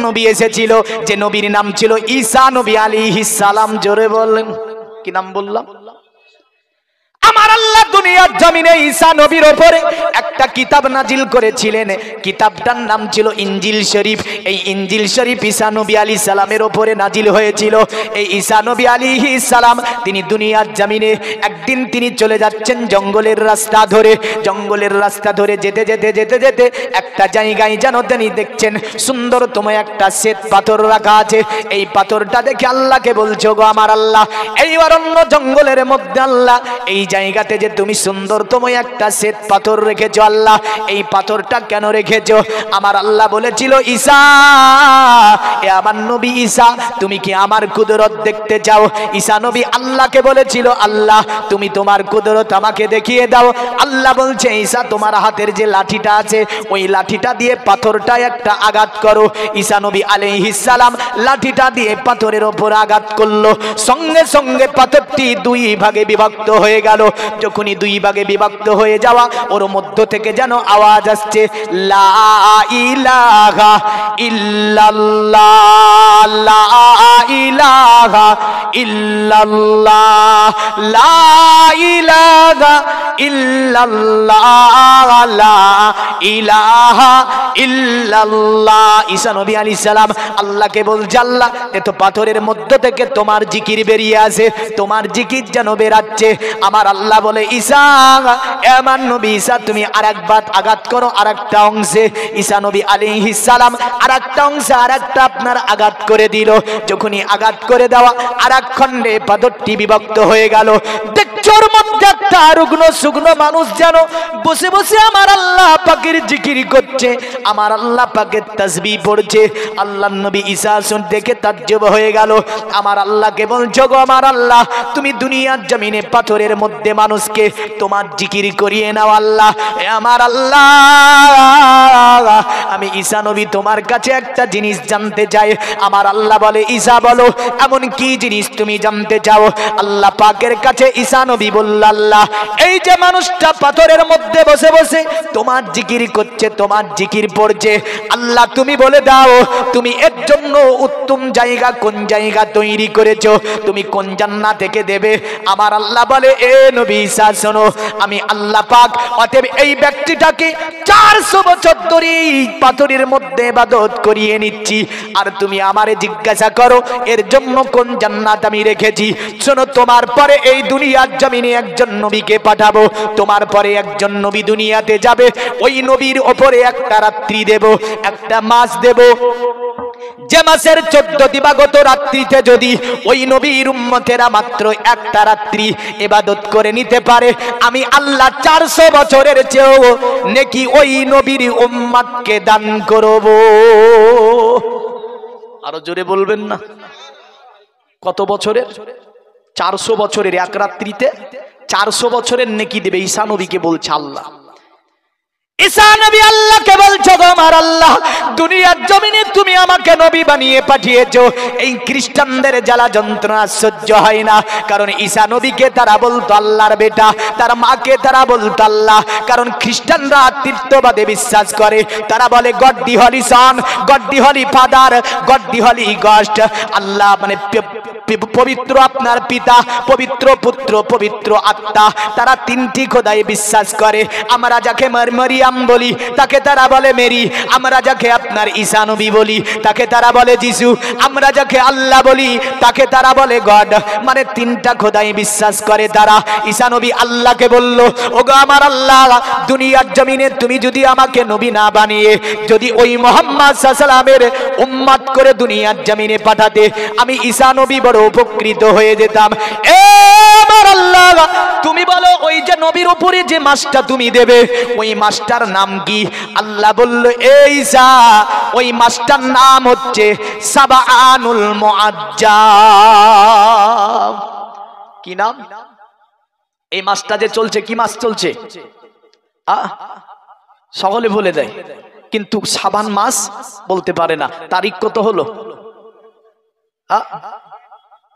নবী এসেছিল, যে নবীর নাম ছিল ঈসা নবী আলাইহিস সালাম। জোরে বলেন, কি নাম বললাম? আমার আল্লাহ দুনিয়ার জমিনে ঈসা নবীর উপরে একটা কিতাব নাজিল করেছিলেন। কিতাবটার নাম ছিল ইনজিল শরীফ। এই ইনজিল শরীফ ঈসা নবী আলাইহিস সালামের উপরে নাজিল হয়েছিল। এই ঈসা নবী আলাইহিস সালাম তিনি দুনিয়ার জমিনে একদিন তিনি চলে যাচ্ছেন জঙ্গলের রাস্তা ধরে। জঙ্গলের রাস্তা ধরে যেতে যেতে যেতে যেতে একটা জায়গায় যেন তিনি দেখছেন সুন্দরতম একটা শ্বেত পাথর রাখা আছে। এই পাথরটা দেখে আল্লাহকে বলছো, গো আমার আল্লাহ, এই অরণ্য জঙ্গলের মধ্যে আল্লাহ এই জায়গাতে যে তুমি সুন্দরতম একটা শ্বেত পাথর রেখেছো, আল্লাহ এই পাথরটা কেন রেখেছো? আমার আল্লাহ বলেছিল, ঈসা, এ আমার নবী ঈসা, তুমি কি আমার কুদরত দেখতে চাও? ঈসা নবী আল্লাহকে বলেছিল, আল্লাহ তুমি তোমার কুদরত আমাকে দেখিয়ে দাও। আল্লাহ বলছে, ঈসা তোমার হাতের যে লাঠিটা আছে ওই লাঠিটা দিয়ে পাথরটা একটা আঘাত করো। ঈসা নবী আলাইহিস সালাম লাঠিটা দিয়ে পাথরের ওপর আঘাত করলো। সঙ্গে সঙ্গে পাথরটি দুই ভাগে বিভক্ত হয়ে গেল। যখনই দুই ভাগে বিভক্ত হয়ে যাওয়া, ওর মধ্য থেকে যেন আওয়াজ আসছে, লা ইলাহা ইল্লাল্লাহ, লা ইলাহা ইল্লাল্লাহ, লা ইলাহা ইল্লাল্লাহ, লা ইলাহা ইল্লাল্লাহ। ঈসা নবী আলাইহিস সালাম আল্লাহকে বলছে, আল্লাহ এ তো পাথরের মধ্য থেকে তোমার জিকির বেরিয়ে আসে, তোমার জিকির যেন বেরাচ্ছে। আমার আল্লাহ বলে, ঈসা, আমার নবী ঈসা, তুমি আরেকবার আঘাত করো আরেকটা অংশে। ঈসা নবী আলাইহিস সালাম আরেকটা অংশে আরেকটা আপনার আঘাত করে দিল। যখনই আঘাত করে দেওয়া আরেক খণ্ডে পাথরটি বিভক্ত হয়ে গেল। দেখছোর মধ্যে একটা রুগ্ন শুকনো মানুষ যেন বসে বসে আমার আল্লাহ পাকের জিকির করছে, আমার আল্লাহ পাকের তাসবিহ পড়ছে। আল্লাহর নবী ঈসা শুনে দেখে তাজ্জব হয়ে গেল। আমার আল্লাহকে বলছো, গো আমার আল্লাহ, তুমি দুনিয়ার জমিনে পাথরের মধ্যে মানুষকে তোমার জিকির করিয়ে নাও। আল্লাহ, এ আমার আল্লাহ, আমি ঈসা নবী তোমার কাছে একটা জিনিস জানতে চাই। আমার আল্লাহ বলে, ঈসা বলো, এমন কি জিনিস তুমি জানতে চাও? আল্লাহ পাকের কাছে ঈসা নবী বলল, আল্লাহ এই যে মানুষটা পাথরের মধ্যে বসে বসে তোমার জিকির করছে, তোমার জিকির পড়ছে, আল্লাহ তুমি বলে দাও, তুমি এর জন্য উত্তম জায়গা কোন জায়গা তৈরি করেছো? তুমি কোন জান্নাত থেকে দেবে? আমার আল্লাহ বলে, এ নবী ঈসা শোনো, আমি আল্লাহ পাক অতএব এই ব্যক্তিটাকে 400 বছর ধরে পাথরের মধ্যে ইবাদত করিয়ে নিচ্ছি, আর তুমি আমারে জিজ্ঞাসা করো এর জন্য কোন জান্নাত আমি রেখেছি। শোনো, তোমার পরে এই দুনিয়ার জমিনে একজন নবীকে পাঠাবো, তোমার পরে একজন নবী দুনিয়াতে যাবে, ওই নবীর ওপরে একটা রাত্রি দেব, একটা মাস দেব, যে মাসের 14 দিবাগত রাত্রিতে যদি ওই নবীর উম্মতেরা মাত্র একটা রাত্রি ইবাদত করে নিতে পারে, আমি আল্লাহ 400 বছরের চেয়েও নেকি ওই নবীর উম্মতকে দান করব। আরো জোরে বলবেন না? কত বছরের? 400 বছরের এক রাত্রিতে 400 বছরের নেকি দেবে ঈসা নবীকে বলছে আল্লাহ। ঈসা নবী আল্লাহকে বলছো, গো আমার আল্লাহ, দুনিয়ার জমিনে তুমি আমাকে নবী বানিয়ে পাঠিয়েছো, এই খ্রিস্টানদের জ্বালা যন্ত্রণা সহ্য হয় না। কারণ ঈসা নবীকে তারা বলতো আল্লাহর বেটা, তার মাকে তারা বলতো আল্লাহ। কারণ খ্রিস্টানরা তীর্থবাদে বিশ্বাস করে, তারা বলে গড দি হলি সন, গড দি হলি ফাদার, গড দি হলি গস্ট। আল্লাহ মানে পবিত্র আপনার পিতা, পবিত্র পুত্র, পবিত্র আত্মা, তারা তিনটি খোদায় বিশ্বাস করে। আমরা যাকে মারিয়াম বলি তাকে তারা বলে মেরি, আমরা যাকে আপনার ঈসা নবী বলি তাকে তারা বলে যিশু, আমরা যাকে আল্লাহ বলি তাকে তারা বলে গড। মানে তিনটা খোদায় বিশ্বাস করে তারা। ঈসা নবী আল্লাহকে বলল, ওগো আমার আল্লাহ, দুনিয়ার জমিনে তুমি যদি আমাকে নবী না বানিয়ে যদি ওই মুহাম্মদ সাল্লাল্লাহু আলাইহি ওয়াসাল্লামের উম্মত করে দুনিয়ার জমিনে পাঠাতে, আমি ঈসা নবী বড় উপকৃত হয়ে যেতাম। এ আমার আল্লাহ, তুমি বলো ওই যে নবীর উপরে যে মাসটা তুমি দেবে ওই মাসটার নাম কি? আল্লাহ বলল, এই ঈসা, ওই মাসটার নাম হচ্ছে সাবানুল মুআজ্জাম। কি নাম? এই মাসটা যে চলছে, কি মাস চলছে? সকলে বলে দেয়, কিন্তু শাবান মাস বলতে পারে না। তারিখ কত হলো?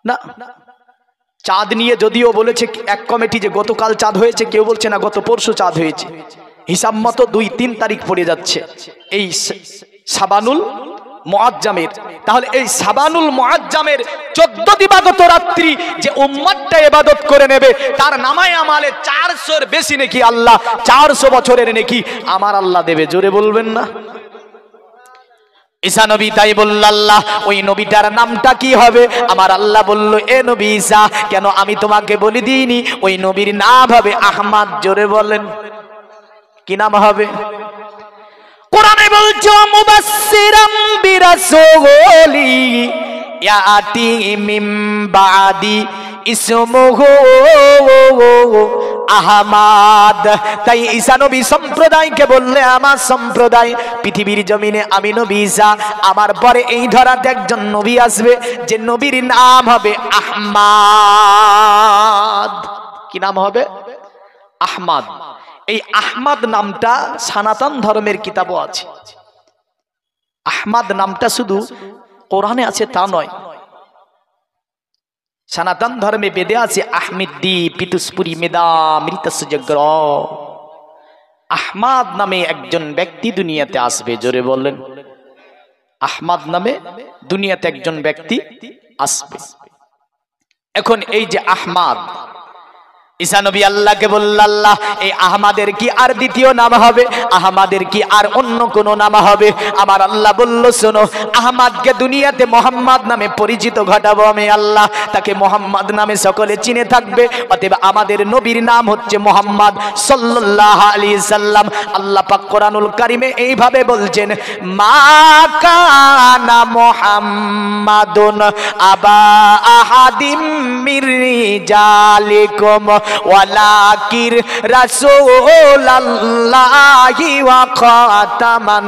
না, চাঁদ নিয়ে যদিও বলেছে এক কমিটি যে গতকাল চাঁদ হয়েছে, কেউ বলছে না গত পরশু চাঁদ হয়েছে। হিসাব মতো 2-3 তারিখ পড়ে যাচ্ছে এই শাবানুল মুআজ্জামের। তাহলে এই শাবানুল মুআজ্জামের 14 দিবাগত রাত্রি যে উম্মতটা ইবাদত করে নেবে তার নামায়ে আমালে 400 এর বেশি নেকি আল্লাহ 400 বছরের নেকি আমার আল্লাহ দেবে। জোরে বলবেন না? ঈসা নবী তাই বলল, আল্লাহ ওই নবীটার নামটা কি হবে? আমার আল্লাহ বলল, এ নবী ঈসা, কেন আমি তোমাকে বলে দিইনি ওই নবীর নাম হবে আহমদ। জোরে বলেন, কি নাম হবে? কোরআনে বলছে মুবাশশিরাম বিরাসূলি ইয়াতি মিন বাদি ইসমুহু আহমদ। তাই ঈসা নবী সম্প্রদায়কে বললে, আমার সম্প্রদায় পৃথিবীর জমিনে আমি নবী ঈসা, আমার পরে এই ধরাতে একজন নবী আসবে যে নবীর নাম হবে আহমদ। কি নাম হবে? আহমদ। এই আহমদ নামটা সনাতন ধর্মের কিতাবও আছে। আহমদ নামটা শুধু কোরআনে আছে তা নয়, সনাতন ধর্মে বেদে আছে আহমিদ্দি পিতুসপুরি মেদা মৃতসযগ্র। আহমদ নামে একজন ব্যক্তি দুনিয়াতে আসবে। জোরে বলেন, আহমদ নামে দুনিয়াতে একজন ব্যক্তি আসবে। এখন এই যে আহমদ, ঈসা নবী আল্লাহকে বলল, আল্লাহ এই আহমদের কি আর দ্বিতীয় নাম হবে? আহমদের কি আর অন্য কোন নাম হবে? আমার আল্লাহ বলল, শোনো, আহমদকে দুনিয়াতে মোহাম্মদ নামে পরিচিত ঘটাবো আমি আল্লাহ, তাকে মোহাম্মদ নামে সকলে চিনে থাকবে। অতএব আমাদের নবীর নাম হচ্ছে মোহাম্মদ সাল্লাল্লাহু আলাইহি সাল্লাম। আল্লাহ পাক কোরআনুল কারীমে এইভাবে বলছেন, মা কানা মুহাম্মাদুন আবা আহাদিম মির রিজালিকুম ওয়ালাকির রাসূলুল্লাহি ওয়া খাতামান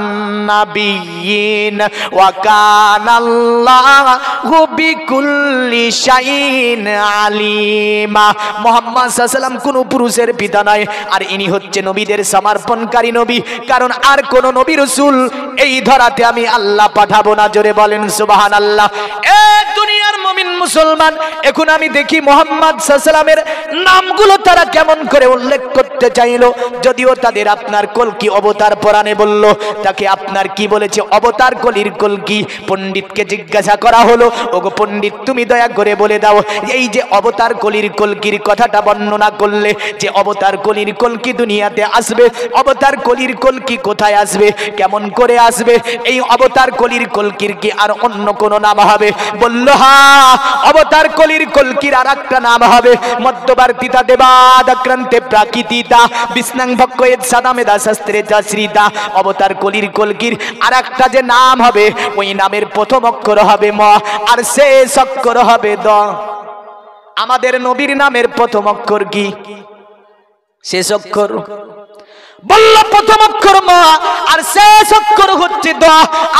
নাবিয়্যিন ওয়া কানাল্লাহু বিকুল্লি শাইইন আলিমা। মুহাম্মদ সাল্লাল্লাহু আলাইহি ওয়াসাল্লাম কোন পুরুষের পিতা নয়, আর ইনি হচ্ছে নবীদের সমর্পণকারী নবী, কারণ আর কোন নবী রাসূল এই ধরাতে আমি আল্লাহ পাঠাবো না। জোরে বলেন সুবহানাল্লাহ। এ দুনিয়ার মুমিন মুসলমান, এখন আমি দেখি মুহাম্মদ সাল্লাল্লাহু আলাইহি ওয়াসাল্লামের নামগুলো তারা কেমন করে উল্লেখ করতে চাইলো। যদিও তাদের আপনার কলকি অবতার পুরাণে বলল, তাকে আপনার কি বলেছে? অবতার কলির কলকি। পণ্ডিতকে জিজ্ঞাসা করা হলো, ওগো পণ্ডিত, তুমি দয়া করে বলে দাও, এই যে অবতার কলির কলকির কথাটা বর্ণনা করলে, যে অবতার কলির কলকি দুনিয়াতে আসবে, অবতার কলির কলকি কোথায় আসবে, কেমন করে আসবে? এই অবতার কলির কলকির কি আর অন্য কোন নাম হবে? বলল, হ্যাঁ, অবতার কলির কলকির আর একটা নাম হবে মধ্যবর্তীতা দেবাদাক্রান্তে প্রাকৃতিতা বিষ্ণাং ভক্কয়েত সাদামেদা শাস্ত্রে চাশ্রিতা। অবতার কলির কলকির আর একটা যে নাম হবে, ওই নামের প্রথম অক্ষর হবে ম, আর শেষ অক্ষর হবে দ। আমাদের নবীর নামের প্রথম অক্ষর কি? শেষ অক্ষর। বলল প্রথম অক্ষর মা, আর শেষ অক্ষর হচ্ছে দ।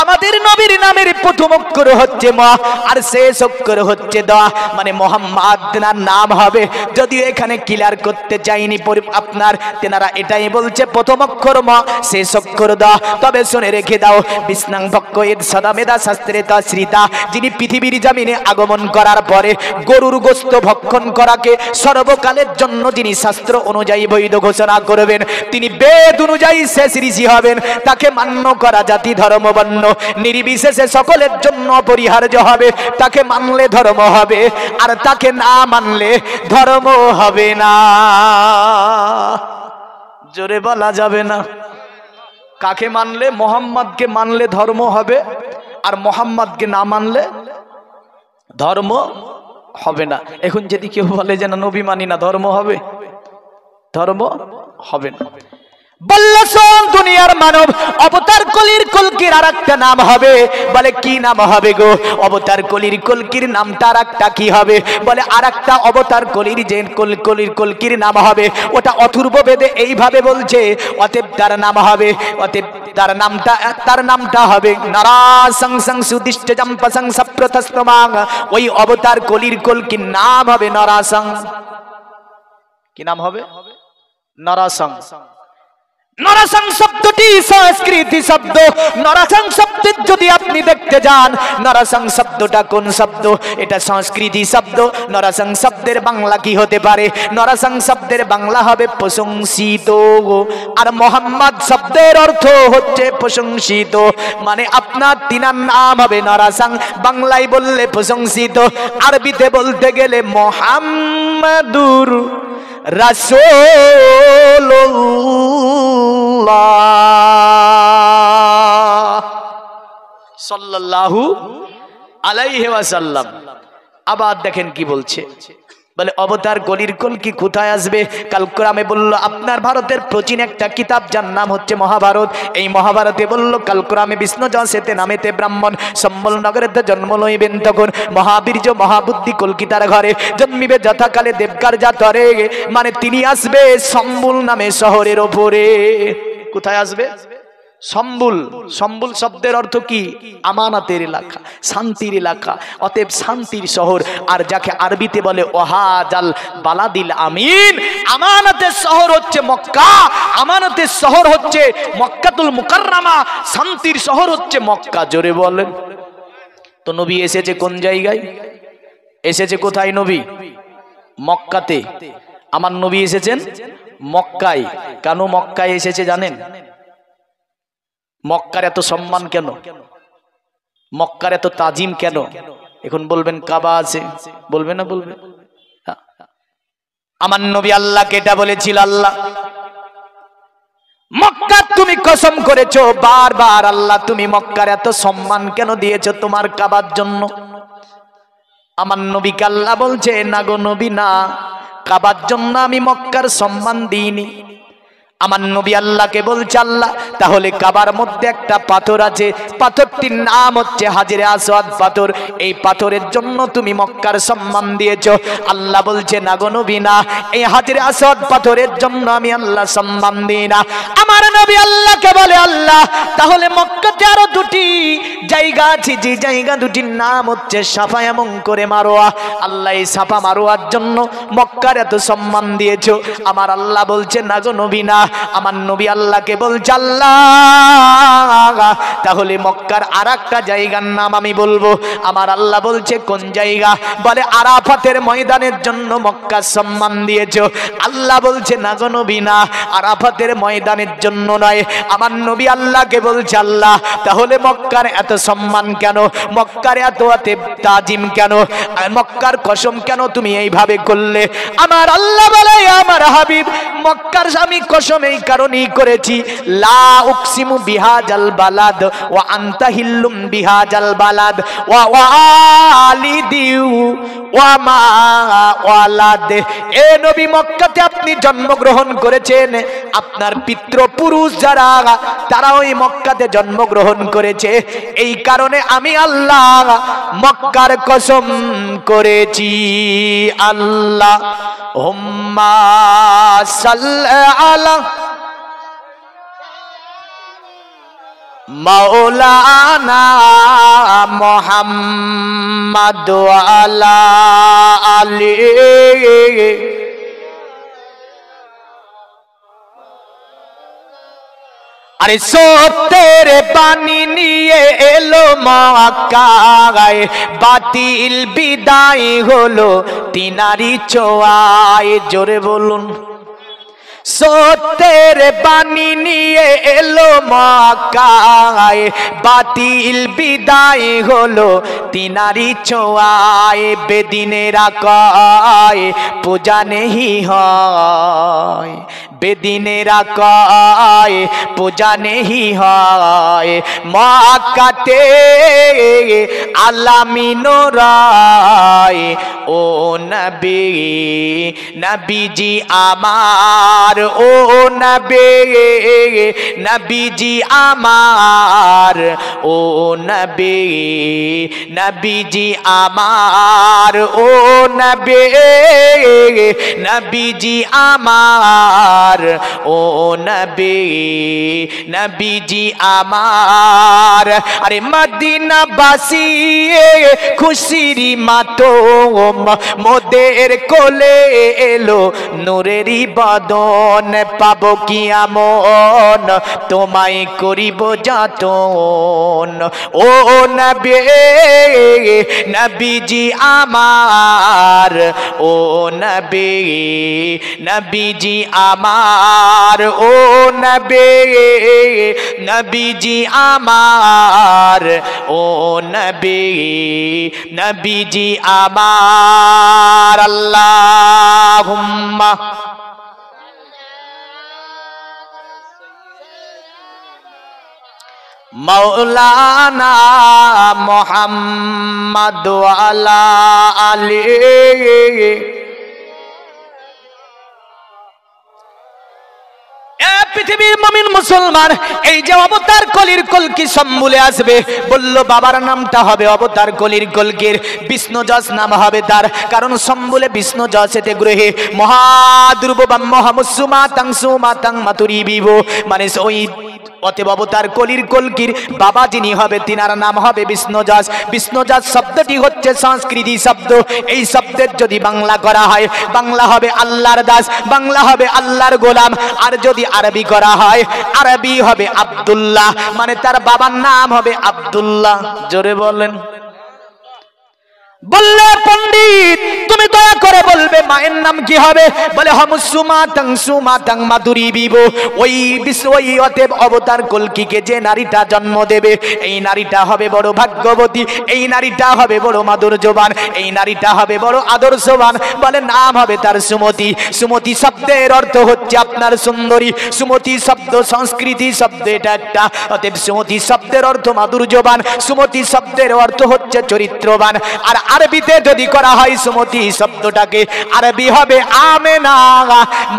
আমাদের নবীর নামের প্রথম অক্ষর হচ্ছে মা, আর শেষ অক্ষর হচ্ছে দ, মানে মোহাম্মদ নাম হবে। যদিও এখানে ক্লিয়ার করতে চাইনি আপনার, তেনারা এটাই বলছে প্রথম অক্ষর মা, শেষ অক্ষর দ। তবে শুনে রেখে দাও, বিষ্ণাং ভক্কয়েদ সদামেদা শাস্ত্রে তাশ্রিতা, যিনি পৃথিবীর জমিনে আগমন করার পরে গরুর গোশত ভক্ষণ করাকে সর্বকালের জন্য যিনি শাস্ত্র অনুযায়ী বৈধ ঘোষণা করবেন, তিনি বেদ অনুযায়ী শেষ ঋষি হবেন। তাকে মান্য করা জাতি ধর্ম বর্ণ নির্বিশেষে সকলের জন্য অপরিহার্য হবে। তাকে মানলে ধর্ম হবে, আর তাকে না মানলে ধর্ম হবে না। জোরে বলা যাবে না। কাকে মানলে? মোহাম্মদকে মানলে ধর্ম হবে, আর মোহাম্মদকে না মানলে ধর্ম হবে না। এখন যদি কেউ বলে যে না নবী মানি না, ধর্ম হবে? ধর্ম হবে না। বল্লসন দুনিয়ার মানব, অবতার কলির কলকির আর একটা নাম হবে। বলে কি নাম হবে গো? অবতার কলির কলকির নামটা আর একটা কি হবে? বলে আর একটা অবতার কলির যে কলির কলকির নাম হবে, ওটা অথর্ব বেদে এইভাবে বলছে, অতএব তার নাম হবে, অতএব তার নামটা হবে নারাসং সং সুদিষ্ট জম্পসং সপ্রতস্তমাং। ওই অবতার কলির কলকির নাম হবে নারাসং। কি নাম হবে? নারাসং। নরাসাং শব্দটি সংস্কৃতি শব্দ। নরাসাং শব্দের যদি আপনি দেখতে যান, নরাসাং শব্দটা কোন শব্দ? এটা সংস্কৃতি শব্দ। নরাসাং শব্দের বাংলা কি হতে পারে? নরাসাং শব্দের বাংলা হবে প্রশংসিত। আর মোহাম্মদ শব্দের অর্থ হচ্ছে প্রশংসিত, মানে আপনার তিনার নাম হবে নরাসাং, বাংলায় বললে প্রশংসিত, আরবিতে বলতে গেলে মোহাম্মদুর রাসূলুল্লাহ সাল্লাল্লাহু আলাইহি ওয়াসাল্লাম। আবার দেখেন কি বলছে, বলে অবতার গলির কলকি কোথায় আসবে? কাল কোরআনে বলল আপনার ভারতের প্রাচীন একটা কিতাব যার নাম হচ্ছে মহাভারত। এই মহাভারতে বলল কাল কোরআনে বিষ্ণু যশেতে নামেতে ব্রাহ্মণ সম্বল নগরেতে জন্ম লইবেন, তখন মহাবীর্য মহাবুদ্ধি কলকিতার ঘরে জন্মিবে যথাকালে দেবকার জাতরে, মানে তিনি আসবে সম্বুল নামে শহরের ওপরে। কোথায় আসবে? সম্বুল। সম্বুল শব্দের অর্থ কি? আমানতের এলাকা, শান্তির এলাকা, অতএব শান্তির শহর। আর যাকে আরবিতে বলে ওয়াহাজাল বালাদিল আমিন, আমানতের শহর হচ্ছে মক্কা, আমানতের শহর হচ্ছে মক্কাতুল মুকাররমা, শান্তির শহর হচ্ছে মক্কা। জোরে বলেন। তো নবী এসেছে কোন জায়গায়? এসেছে কোথায় নবী? মক্কাতে। আমার নবী এসেছেন মক্কায়। কেন মক্কায় এসেছে জানেন? মক্কার এত সম্মান কেন? মক্কার এত তাজিম কেন? এখন বলবেন কাবা আছে, বলবে না? বলবে। আমার নবী আল্লাহকে এটা বলেছিল, আল্লাহ মক্কা তুমি কসম করেছো বারবার, আল্লাহ তুমি মক্কার এত সম্মান কেন দিয়েছো তোমার কাবার জন্য? আমার নবীকে আল্লাহ বলছে, না গো নবী না, কাবার জন্য আমি মক্কার সম্মান দিইনি। আমার নবী আল্লাহকে বলছে, আল্লাহ তাহলে কাবার মধ্যে একটা পাথর আছে, পাথরটির নাম হচ্ছে হাজরে আসওয়াদ পাথর, এই পাথরের জন্য তুমি মক্কার সম্মান দিয়েছো। আল্লাহ বলছে, না গো নবী না, এই হাজরে আসওয়াদ পাথরের জন্য আমি আল্লাহ সম্মান দিই না। আমার নবী আল্লাহকে বলে, আল্লাহ তাহলে মক্কাতে আরো দুটি জায়গা আছে, যে জায়গা দুটির নাম হচ্ছে সাফা এবং করে মারোয়া। আল্লাহ এই সাফা মারোয়ার জন্য মক্কার এত সম্মান দিয়েছো। আমার আল্লাহ বলছে, না গো নবী না। আমার নবী আল্লাহকে বলছে, আল্লাহ তাহলে মক্কার আর একটা জায়গার নাম আমি বলবো। আমার আল্লাহ বলছে, কোন জায়গা? বলে আরাফাতের ময়দানের জন্য মক্কার সম্মান দিয়েছো। আল্লাহ বলছে, না গো নবী না, আরাফাতের ময়দানের জন্য নয়। আমার নবী আল্লাহকে বলছে, আল্লাহ তাহলে মক্কার এত সম্মান কেন? মক্কার এত তাজিম কেন? মক্কার কসম কেন তুমি এইভাবে করলে? আমার আল্লাহ বলে, আমার হাবিব মক্কার আমি কসম এই কারণেই করেছি, লা উকসিমু বিহাজাল বালাদ ওয়া আনতা হিল্লুম বিহাজাল বালাদ ওয়া ওয়ালিদিউ ওয়া মা ওয়ালাদ। এ নবী মক্কাতে আপনি জন্মগ্রহণ করেছেন, আপনার পিতৃপুরুষ যারা তারা ওই মক্কাতে জন্মগ্রহণ করেছে, এই কারণে আমি আল্লাহ মক্কার কসম করেছি। আল্লাহ হুম্মা সাল্লি আলা মাওলানা মুহাম্মদ ওয়া আলা আলি। আরে সত্যের বাণী নিয়ে এলো মক্কায়, বাতিল বিদায় হলো তিনারি ছোঁয়ায়। জোরে বলুন। সত্যের বাণী নিয়ে এলো মক্কায়, বাতিল বিদায় হলো তিনারি ছোঁয়ায়। বেদিনেরা কয় পূজা নেহি হয়, বেদিনেরা কয় পূজা নেহি হয়। মক্কাতে আলামিনো রায় ও নবী, নবীজি আমার, ও নবী, নবীজি আমার, ও নবী, নবীজি আমার, ও নবী, নবীজি আমার, ও নবী, নবীজি আমার। আরে মদিনাবাসী খুশির মাতো মোদের কোলে এলো নূরেরই বদন, পাবো কি আমন তোমায় করিব যাতন। ও নবী নবীজি আমার, ও নবী নবীজি আমার, ও নবী নবীজি আমার, ও নবী নবীজি আমার। আল্লাহুম্মা মাওলানা মুহাম্মদ ওয়া আলা আলিহি। পৃথিবীর মুমিন মুসলমান, এই যে অবতার কলির কলকি সম্বলে আসবে, বলল বাবার নামটা হবে অবতার কলির কলকির, বিষ্ণু যশ নাম হবে তার, কারণ সম্বলে বিষ্ণু যশেতে গ্রহে মহাদুর্ব মহামুসুমা তাংসুমা তাং মাতুরি বিভো, মানে ওই অতএব অবতার কলির কলকির বাবা যিনি হবে তিনার নাম হবে বিষ্ণু যশ। বিষ্ণু যশ শব্দটি হচ্ছে সংস্কৃতি শব্দ, এই শব্দের যদি বাংলা করা হয়, বাংলা হবে আল্লাহর দাস, বাংলা হবে আল্লাহর গোলাম, আর যদি আরবি করা হয়, আরবি হবে আব্দুল্লাহ, মানে তার বাবার নাম হবে আব্দুল্লাহ। জোরে বলেন। বললে পণ্ডিত তুমি দয়া করে বলবে মায়ের নাম কি হবে? বলে হমসুমা তাং মাধুরী বিবো। ওই অতএব অবতার কলকিকে যে নারীটা জন্ম দেবে, এই নারীটা হবে বড় ভাগ্যবতী, এই নারীটা হবে বড় মাধুর্যবান, এই নারীটা হবে বড় আদর্শবান। বলে নাম হবে তার সুমতি। সুমতি শব্দের অর্থ হচ্ছে আপনার সুন্দরী। সুমতি শব্দ সংস্কৃতি শব্দ এটা একটা, অতএব সুমতি শব্দের অর্থ মাধুর্যবান, সুমতি শব্দের অর্থ হচ্ছে চরিত্রবান। আর আরবিতে যদি করা হয় সুমতি শব্দটাকে, আরবি হবে আমেনা,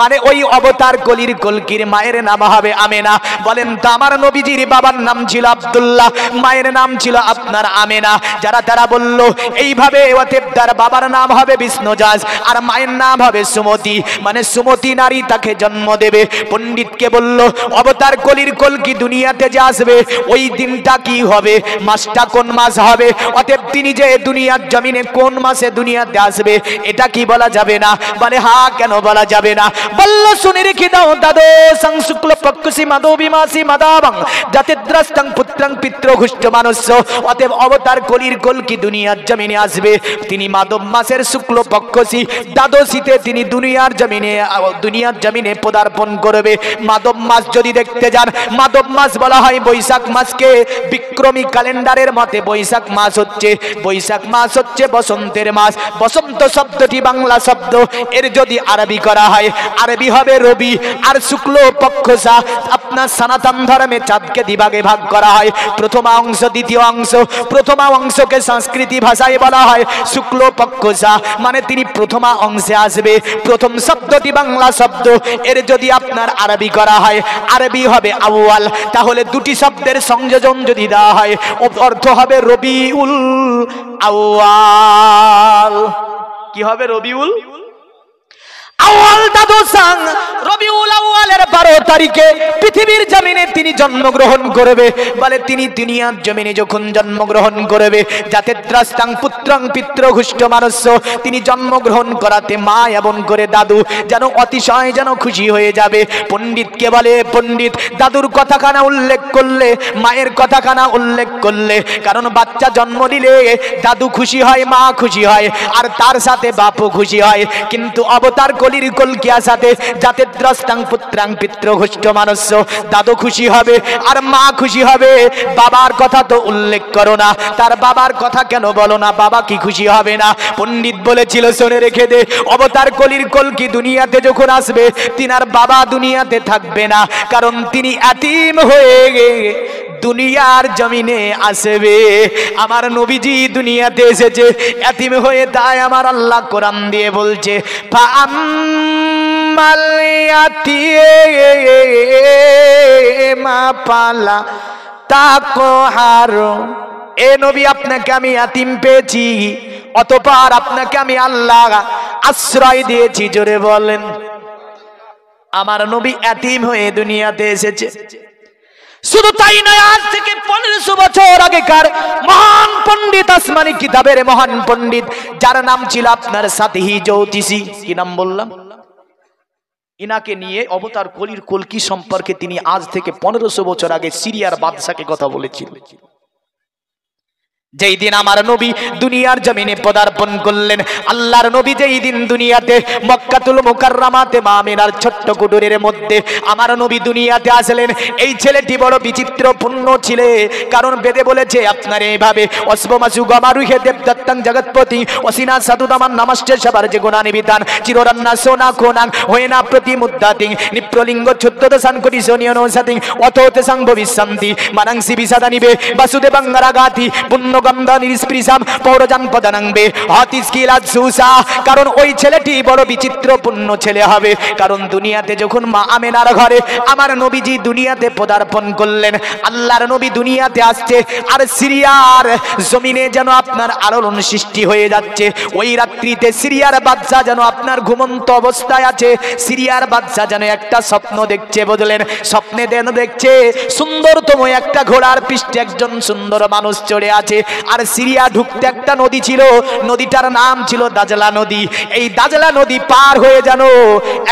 মানে ওই অবতার কলির কলকির মায়ের নাম হবে আমেনা। বলেন তো আমার নবীজির বাবার নাম ছিল আব্দুল্লাহ, মায়ের নাম ছিল আপনার আমেনা। যারা তারা বলল এইভাবে অতএব তার বাবার নাম হবে বিষ্ণু যশ আর মায়ের নাম হবে সুমতি, মানে সুমতি নারী তাকে জন্ম দেবে। পণ্ডিতকে বলল অবতার কলির কলকি দুনিয়াতে যে আসবে, ওই দিনটা কি হবে, মাসটা কোন মাস হবে, অতএব তিনি যে দুনিয়ার জমিনে কোন মাসে দুনিয়াতে আসবে এটা কি বলা যাবে না? বলে হ্যাঁ, কেন বলা যাবে না? বলল শুনে রেখে দাও দাদো সং শুক্ল পক্ষসি মাধবী মাসি মাদাবং যাতে দ্রষ্টং পুত্রং পিতৃ ঘুষ্ট মানুষ্য। অতএব অবতার কলির কলকি দুনিয়ার জমিনে আসবে, তিনি মাধব মাসের শুক্ল পক্ষসি দ্বাদশীতে তিনি দুনিয়ার জমিনে পদার্পণ করবে। মাধব মাস যদি দেখতে যান, মাধব মাস বলা হয় বৈশাখ মাসকে। বিক্রমী ক্যালেন্ডারের মতে বৈশাখ মাস হচ্ছে বসন্তের মাস। বসন্ত শব্দটি বাংলা শব্দ, এর যদি আরবি করা হয়, আরবি হবে রবি। আর শুক্ল পক্ষসা, আপনার সনাতন ধর্মে চাঁদকে দিভাগে ভাগ করা হয়, প্রথমা অংশ দ্বিতীয় অংশ। প্রথমা অংশকে সংস্কৃতি ভাষায় বলা হয় শুক্ল পক্ষসা, মানে তিনি প্রথমা অংশে আসবে। প্রথম শব্দটি বাংলা শব্দ, এর যদি আপনার আরবি করা হয়, আরবি হবে আউয়াল। তাহলে দুটি শব্দের সংযোজন যদি দেওয়া হয়, অর্থ হবে রবিউল আউয়াল। কি হবে? রবিউল আউয়াল। দাদু সাং রবিউল আউয়ালের 12 তারিখে পৃথিবীর জমিনে তিনি জন্মগ্রহণ করবে। বলে তিনি দুনিয়ার জমিনে যখন জন্মগ্রহণ করবে, যাতে দ্রষ্টাং পুত্রং পিতৃ ঘুষ্ট মানুষ্য, তিনি জন্মগ্রহণ করাতে মা এবং করে দাদু যেন অতিশয় যেন খুশি হয়ে যাবে। পণ্ডিতকে বলে পণ্ডিত দাদুর কথাখানা উল্লেখ করলে, মায়ের কথাখানা উল্লেখ করলে, কারণ বাচ্চা জন্ম দিলে দাদু খুশি হয়, মা খুশি হয়, আর তার সাথে বাপও খুশি হয়। কিন্তু অবতার কলির কলকি আসাতে যাতে দ্রষ্টাং পুত্রাং পিতৃ ঘুষ্ট মানুষ্য, দাদু খুশি হবে আর মা খুশি হবে। বাবার কথা তো উল্লেখ করো না, তার বাবার কথা কেন বলো না? বাবা কি খুশি হবে না? পণ্ডিত বলেছিল শুনে রেখে দে, অবতার কলির কলকি দুনিয়াতে যখন আসবে, তিনার বাবা দুনিয়াতে থাকবে না, কারণ তিনি এতিম হয়ে দুনিয়ার জমিনে আসবে। আমার নবীজি দুনিয়াতে এসেছে এতিম হয়ে, তাই আমার আল্লাহ কোরআন দিয়ে বলছে ফাআম্মাল ইয়াতীমা ফালা তাকহার। এ নবী, আপনাকে আমি ইয়াতীম পেয়েছি, অতঃপর আপনাকে আমি আল্লাহ আশ্রয় দিয়েছি। জোরে বলেন। আমার নবী ইয়াতীম হয়ে দুনিয়াতে এসেছে। শুধু তাই নয়, আজ থেকে 1500 বছর আগেকার মহান পণ্ডিত হযরত আসমানি কিতাবের মহান পণ্ডিত যার নাম ছিল আপনার সাতিহি জ্যোতিষী, কি নাম বললাম? ইনাকে নিয়ে অবতার কলকি সম্পর্কে তিনি আজ থেকে 1500 বছর আগে সিরিয়ার বাদশাকে কথা বলেছিলেন। যেই দিন আমার নবী দুনিয়ার জমিনে পদার্পণ করলেন, আল্লাহর নবী যেই দিন দুনিয়াতে মক্কাতুল মুকাররমাতে মা আমিনার ছোট্ট কুটিরের মধ্যে আমার নবী দুনিয়াতে আসলেন, এই ছেলেটি বড় বিচিত্রপূর্ণ ছিল। কারণ বেদে বলেছে আপনার এইভাবে অশ্বমাসু গমারুহে দেবদত্তং জগৎপতি অসিনা সাধুদামান নমস্তে সবার যে গুণানি বিধান চিররান্না সোনা খোনাং হয়েনা প্রতিমুদ্দাতিং নিপ্রলিঙ্গ 14 কোটি সোনিয়ন সাতিং অথতে সাং ভবিষ্যন্তি মানাংসি বিসাদানিবে বাসুদেবাঙ্গারাগাতি পুণ্য কারণ ওই ছেলেটি বড় বিচিত্রপূর্ণ ছেলে হবে। কারণ দুনিয়াতে যখন মা আমেনার ঘরে আমার নবীজি দুনিয়াতে পদার্পণ করলেন, আল্লাহর নবী দুনিয়াতে আসছে, আর সিরিয়ার জমিনে যেন আপনার আলোড়ন সৃষ্টি হয়ে যাচ্ছে। ওই রাত্রিতে সিরিয়ার বাদশা যেন আপনার ঘুমন্ত অবস্থায় আছে, সিরিয়ার বাদশা যেন একটা স্বপ্ন দেখছে, বুঝলেন? স্বপ্নে যেন দেখছে সুন্দরতম একটা ঘোড়ার পৃষ্ঠে একজন সুন্দর মানুষ চড়ে আছে। আর সিরিয়া ঢুকতে একটা নদী ছিল, নদীটার নাম ছিল দাজলা নদী। এই দাজলা নদী পার হয়ে যেন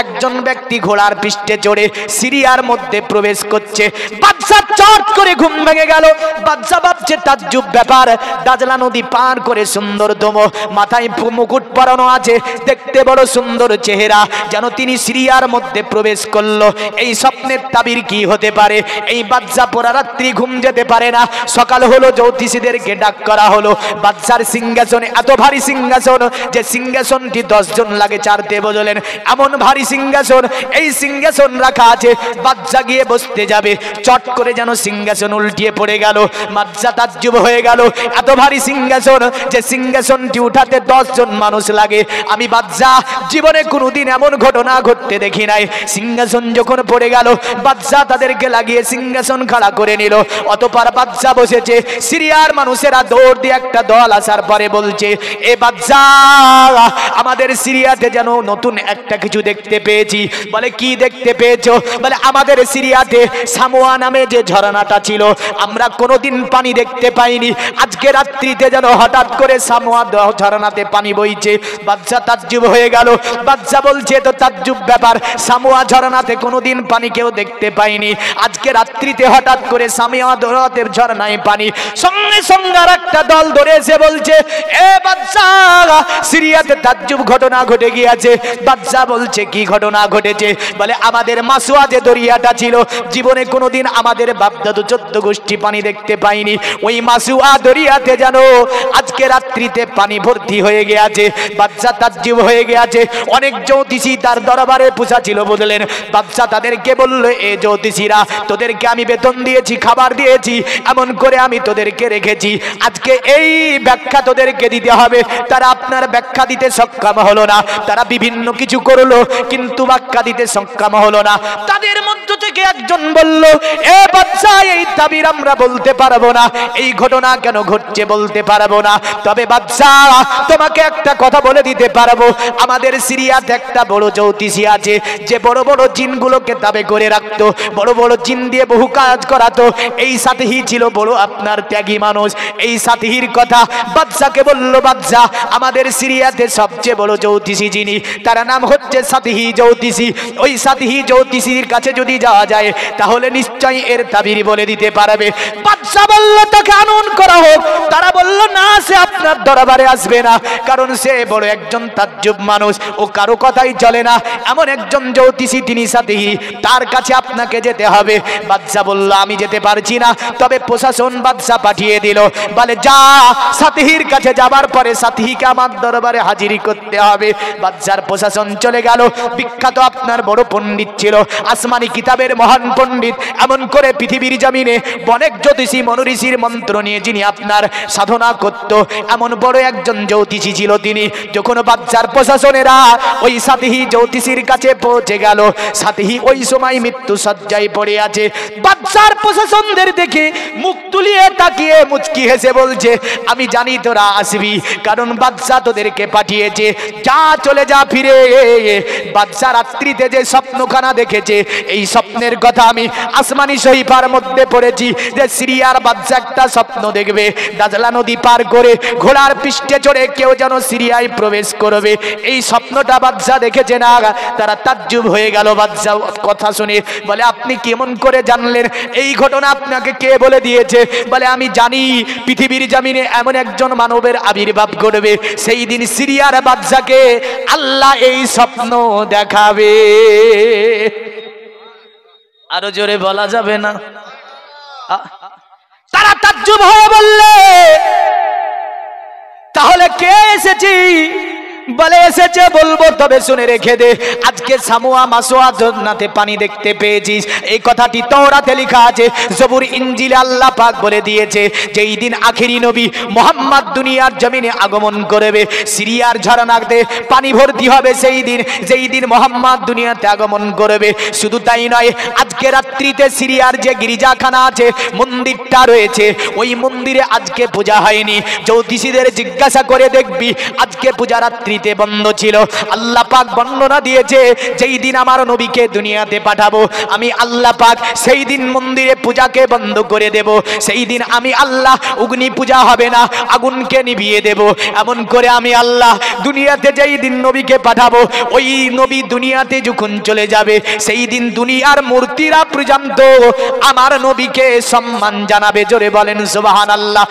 একজন ব্যক্তি ঘোড়ার পৃষ্ঠে চড়ে সিরিয়ার মধ্যে প্রবেশ করছে। বাদশা চট করে ঘুম ভেঙে গেল। বাদশা ভাবছে তাজ্জুব ব্যাপার, দাজলা নদী পার করে সুন্দরতম মাথায় মুকুট পরানো আছে, দেখতে বড় সুন্দর চেহারা, যেন তিনি সিরিয়ার মধ্যে প্রবেশ করলো। এই স্বপ্নের তাবির কি হতে পারে? এই বাদশা পুরা রাত্রি ঘুম যেতে পারে না। সকাল হলো, জ্যোতিষীদেরকে ডাক করা হলো। বাদশার সিংহাসনে এত ভারী সিংহাসন যে সিংহাসনটি 10 জন লাগে চারতে, বললেন এমন ভারী সিংহাসন। এই সিংহাসন রাখা আছে, বাদশা গিয়ে বসতে যাবে, চট করে যেন সিংহাসন উল্টিয়ে পড়ে গেল। বাদশা তাজ্জুব হয়ে গেল, এত ভারী সিংহাসন যে সিংহাসনটি উঠাতে 10 জন মানুষ লাগে। আমি বাদশা জীবনে কোনোদিন এমন ঘটনা ঘটতে দেখি নাই। সিংহাসন যখন পড়ে গেল, বাদশা তাদেরকে লাগিয়ে সিংহাসন খাড়া করে নিল। অতঃপর বাদশা বসেছে, সিরিয়ার মানুষেরা দৌড় দিয়ে একটা দল আসার পরে বলছে, এ বাদশা আমাদের সিরিয়াতে যেন নতুন একটা কিছু দেখতে পেয়েছি। বলে কি দেখতে পেয়েছো? বলে আমাদের সিরিয়াতে সামোয়া নামে যে ঝর্ণাটা ছিল, আমরা কোনোদিন পানি দেখতে পাইনি, আজকে রাত্রিতে যেন হঠাৎ করে সামোয়া ঝর্ণাতে পানি বইছে। বাদশা তাজ্জুব হয়ে গেল। বাদশা বলছে তো তাজ্জুব ব্যাপার, সামোয়া ঝর্ণাতে কোনোদিন পানি কেউ দেখতে পাইনি, আজকে রাত্রিতে হঠাৎ করে সামোয়া ঝর্ণায় পানি। সঙ্গে সঙ্গে আর একটা দল ধরে এসে বলছে, এ বাদশা সিরিয়াতে তাজ্জুব ঘটনা ঘটে গিয়েছে। বাদশা বলছে কি ঘটনা ঘটেছে? বলে আমাদের মাসুয়া যে দরিয়াটা ছিল, জীবনে কোনোদিন আমাদের বাপদাদু 14 গোষ্ঠী পানি দেখতে পাইনি, ওই মাসুয়া দরিয়াতে যেন আজকে রাত্রিতে পানি ভর্তি হয়ে গিয়েছে। বাদশা তাজ্জুব হয়ে গিয়েছে। অনেক জ্যোতিষী তার দরবারে পূজা ছিল, বুঝলেন? বাদশা তাদেরকে বলল, এ জ্যোতিষীরা, তোদেরকে আমি বেতন দিয়েছি, খাবার দিয়েছি, এমন করে আমি তোদেরকে রেখেছি, আজকে এই ব্যাখ্যা তোদেরকে দিতে হবে। তারা আপনার ব্যাখ্যা দিতে সক্ষম হলো না, তারা বিভিন্ন কিছু করলো কিন্তু ব্যাখ্যা দিতে সক্ষম হলো না। তাদের মধ্য থেকে একজন বলল, এ বাদশা, এই তাবির আমরা বলতে পারবো না, এই ঘটনা কেন ঘটছে বলতে পারবো না, তবে বাদশা তোমাকে একটা কথা বলে দিতে পারবো, আমাদের সিরিয়াতে একটা বড় জ্যোতিষী আছে, যে বড় বড় জিনগুলোকে তাবে করে রাখতো, বড় বড় জিন দিয়ে বহু কাজ করাতো। এই সাথেই ছিল বড় আপনার ত্যাগী মানুষ। এই সাথীর কথা বাদশাকে বলল, বাদশা আমাদের সিরিয়াতে সবচেয়ে বড় জ্যোতিষী যিনি, তার নাম হচ্ছে সাতিহি জ্যোতিষী। ওই সাতিহি জ্যোতিষীর কাছে যদি যাওয়া যায় তাহলে নিশ্চয়ই এর তাবির বলে দিতে পারবে। বাদশা বলল, তাকে আনয়ন করা হোক। তারা বলল, না, সে আপনার দরবারে আসবে না, কারণ সে বড় একজন তাজ্জুব মানুষ, ও কারো কথাই চলে না, এমন একজন জ্যোতিষী তিনি সাতিহি, তার কাছে আপনাকে যেতে হবে। বাদশা বলল, আমি যেতে পারছি না, তবে প্রশাসন বাদশা পাঠিয়ে দিল, বলে যা, সাতিহির কাছে যাবার পরে সাতিহিকে আমার দরবারে হাজিরি করতে হবে। বাদশার প্রশাসন চলে গেল। বিখ্যাত আপনার বড় পণ্ডিত ছিল, আসমানি কিতাবের মহান পণ্ডিত, এমন করে পৃথিবীর জমিনে অনেক জ্যোতিষী মনুঋষির মন্ত্র নিয়ে যিনি আপনার সাধনা করত, এমন বড় একজন জ্যোতিষী ছিল তিনি। যখন বাদশার প্রশাসনেরা ওই সাতিহি জ্যোতিষীর কাছে পৌঁছে গেল, সাতিহি ওই সময় মৃত্যু শয্যায় পড়ে আছে। বাদশার প্রশাসনদের দেখে মুখ তুলিয়ে তাকিয়ে মুচকি হেসে বলছে, আমি জানি তোরা আসবি, কারণ বাদশা তোদেরকে পাঠিয়েছে, যা চলে যা ফিরে। বাদশা রাত্রিতে যে স্বপ্নখানা দেখেছে, এই স্বপ্নের কথা আমি আসমানি সহিত শরীফার মধ্যে পড়েছি যে সিরিয়ার বাদশা একটা স্বপ্ন দেখবে, দাজলা নদী পার করে ঘোড়ার পৃষ্ঠে চড়ে কেউ যেন সিরিয়ায় প্রবেশ করবে। এই স্বপ্নটা বাদশা দেখেছে না, তারা তাজ্জুব হয়ে গেল। বাদশা কথা শুনে বলে, আপনি কেমন করে জানলেন? এই ঘটনা আপনাকে কে বলে দিয়েছে? বলে, আমি জানি পৃথিবীর জমিনে এমন একজন মানবের আবির্ভাব ঘটবে, সেই দিন সিরিয়ার বাদশাকে আল্লাহ এই স্বপ্ন দেখাবে। আরো জোরে বলা যাবে না? তারা তাজ্জুব হয়ে বললে, তাহলে কে এসেছি? বলে, এসেছে বলবো, তবে শুনে রেখে দে, আজকে সামুয়া মাসোয়া জান্নাতে পানি দেখতে পেয়েছিস। এই কথাটি তাওরাতে লেখা আছে, জবুর ইনজিলে আল্লাহ পাক বলে দিয়েছে যেই দিন আখেরি নবী মুহাম্মদ দুনিয়ার জমিনে আগমন করবে, সিরিয়ার ঝরনাতে পানি ভর্তি হবে সেই দিন, যেই দিন মুহাম্মদ দুনিয়াতে আগমন করবে। শুধু তাই নয়, আজকে রাত্রিতে সিরিয়ার যে গির্জাখানা আছে, মন্দিরটা রয়েছে, ওই মন্দিরে আজকে পূজা হয়নি। জ্যোতিষীদের জিজ্ঞাসা করে দেখবি আজকে পূজা রাত্রি বন্ধ ছিল। আল্লাহ পাক বর্ণনা দিয়েছে, যেই দিন আমার নবীকে দুনিয়াতে পাঠাবো আমি আল্লাহ পাক সেই দিন মন্দিরে পূজাকে বন্ধ করে দেব। সেই দিন আমি আল্লাহ অগ্নি পূজা হবে না, আগুনকে নিভিয়ে দেব। এমন করে আমি আল্লাহ দুনিয়াতে যেই দিন নবীকে পাঠাবো, ওই নবী দুনিয়াতে যখন চলে যাবে, সেই দিন দুনিয়ার মূর্তিরা পর্যন্ত আমার নবীকে সম্মান জানাবে। জোরে বলেন সুবহানাল্লাহ।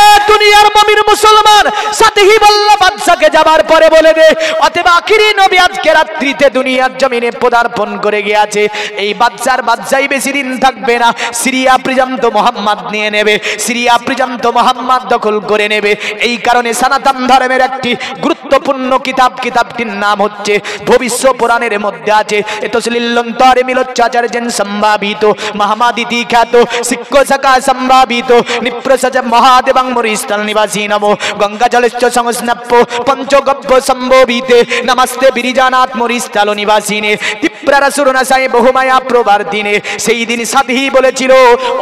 এ দুনিয়ার মুমিন মুসলমান, সাথী বল্লা বাদশাকে যাবার পরে বলে দে, অতএব আখিরি নবী আজকে রাত্রিতে দুনিয়ার জমিনে পদার্পণ করে গিয়েছে। এই বাদশাই বেশি দিন থাকবে না, সিরিয়া পর্যন্ত মুহাম্মদ নিয়ে নেবে, সিরিয়া পর্যন্ত মুহাম্মদ দখল করে নেবে। এই কারণে সনাতন ধর্মের একটি গুরুত্বপূর্ণ কিতাবটির নাম হচ্ছে ভবিষ্য পুরাণের মধ্যে আছে এতসলিল্লন্তরে মিলোচ্চাচার্যেন সম্ভাবিত মহামাদিতি খ্যাত শিক্ষসকা সম্ভাবিত নিপ্রসজ মহাদেবং মরিস্থল নিবাসী নমো গঙ্গা জলশ্চ সংস্নপ্য পঞ্চগব্য সম্ভবিতে নমস্তে বিরিজানাথ মরিস্থল নিবাসিনে তীব্রাসুরনাশায় বহুমায়া প্রবর্ধিনে। সেই দিন সাধী বলেছিল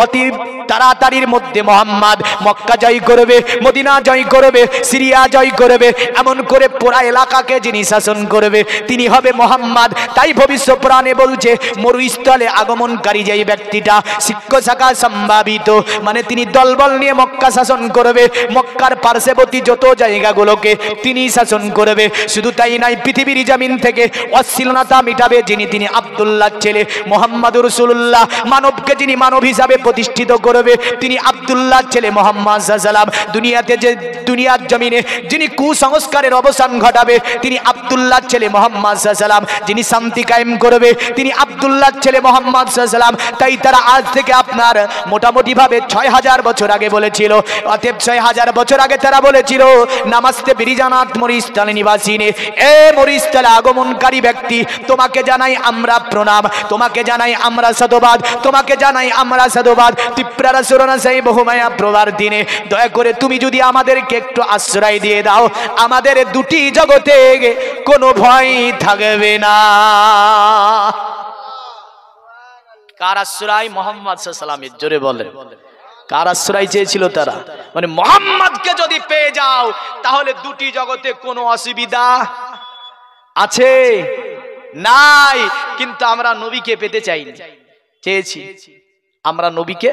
অতি তাড়াতাড়ির মধ্যে মুহাম্মদ মক্কা জয় করবে, মদিনা জয় করবে, সিরিয়া জয় করবে, এমন করে পুরা এলাকাকে যিনি শাসন করবে তিনি হবে মুহাম্মদ। তাই ভবিষ্য পুরাণে বলছে মরুস্থলে আগমনকারী যেই ব্যক্তিটা শিক্ষশাখা সম্ভাবিত, মানে তিনি দলবল নিয়ে মক্কা শাসন করবে, মক্কার পার্শ্ববর্তী যত জায়গাগুলোকে তিনি শাসন করবে। শুধু তাই নাই, পৃথিবীর জমিন থেকে অশ্লীলতা মিটাবে যিনি, তিনি আব্দুল্লাহ ছেলে মুহাম্মদুর রাসূলুল্লাহ। মানবকে যিনি মানব হিসাবে প্রতিষ্ঠিত করবে তিনি আব্দুল্লাহ ছেলে মুহাম্মদ সাল্লাল্লাহু আলাইহি ওয়াসাল্লাম। দুনিয়াতে যে দুনিয়ার জমিনে যিনি কুসংস্কারের অবসান ঘটাবে তিনি আব্দুল্লাহ ছেলে মুহাম্মদ সাল্লাল্লাহু আলাইহি ওয়াসাল্লাম। যিনি শান্তি কায়েম করবে তিনি আব্দুল্লাহ ছেলে মুহাম্মদ সাল্লাল্লাহু আলাইহি ওয়াসাল্লাম। তাই তারা আজ থেকে আপনার মোটামুটি ভাবে 6000 বছর আগে বলেছিল, অতএব 6000 বছর আগে তারা বলেছিল নমস্তে বিরিজানাথ মরিস্থলে নিবাসিনে, এ মরিস্থলে আগমনকারী ব্যক্তি তোমাকে জানাই আমরা প্রণাম, তোমাকে জানাই আমরা সাধুবাদ, তোমাকে জানাই আমরা সাধুবাদ। তীব্রা সুরনা সেই বহুমায়া প্রবর্ধিনে, দয়া করে তুমি যদি আমাদেরকে একটু আশ্রয় দিয়ে দাও, আমাদের দুটি জগতে কোনো ভয় থাকবে না। কার আশ্রয়? মুহাম্মদ সাল্লাল্লাহু আলাইহি ওয়াসাল্লামের। জোরে বলেন, কার আশ্রয় চেয়েছিল তারা? মানে মুহাম্মদকে যদি পেয়ে যাও তাহলে দুটি জগতে কোনো অসুবিধা আছে নাই। কিন্তু আমরা নবীকে পেতে চাইনি, চেয়েছি, আমরা নবীকে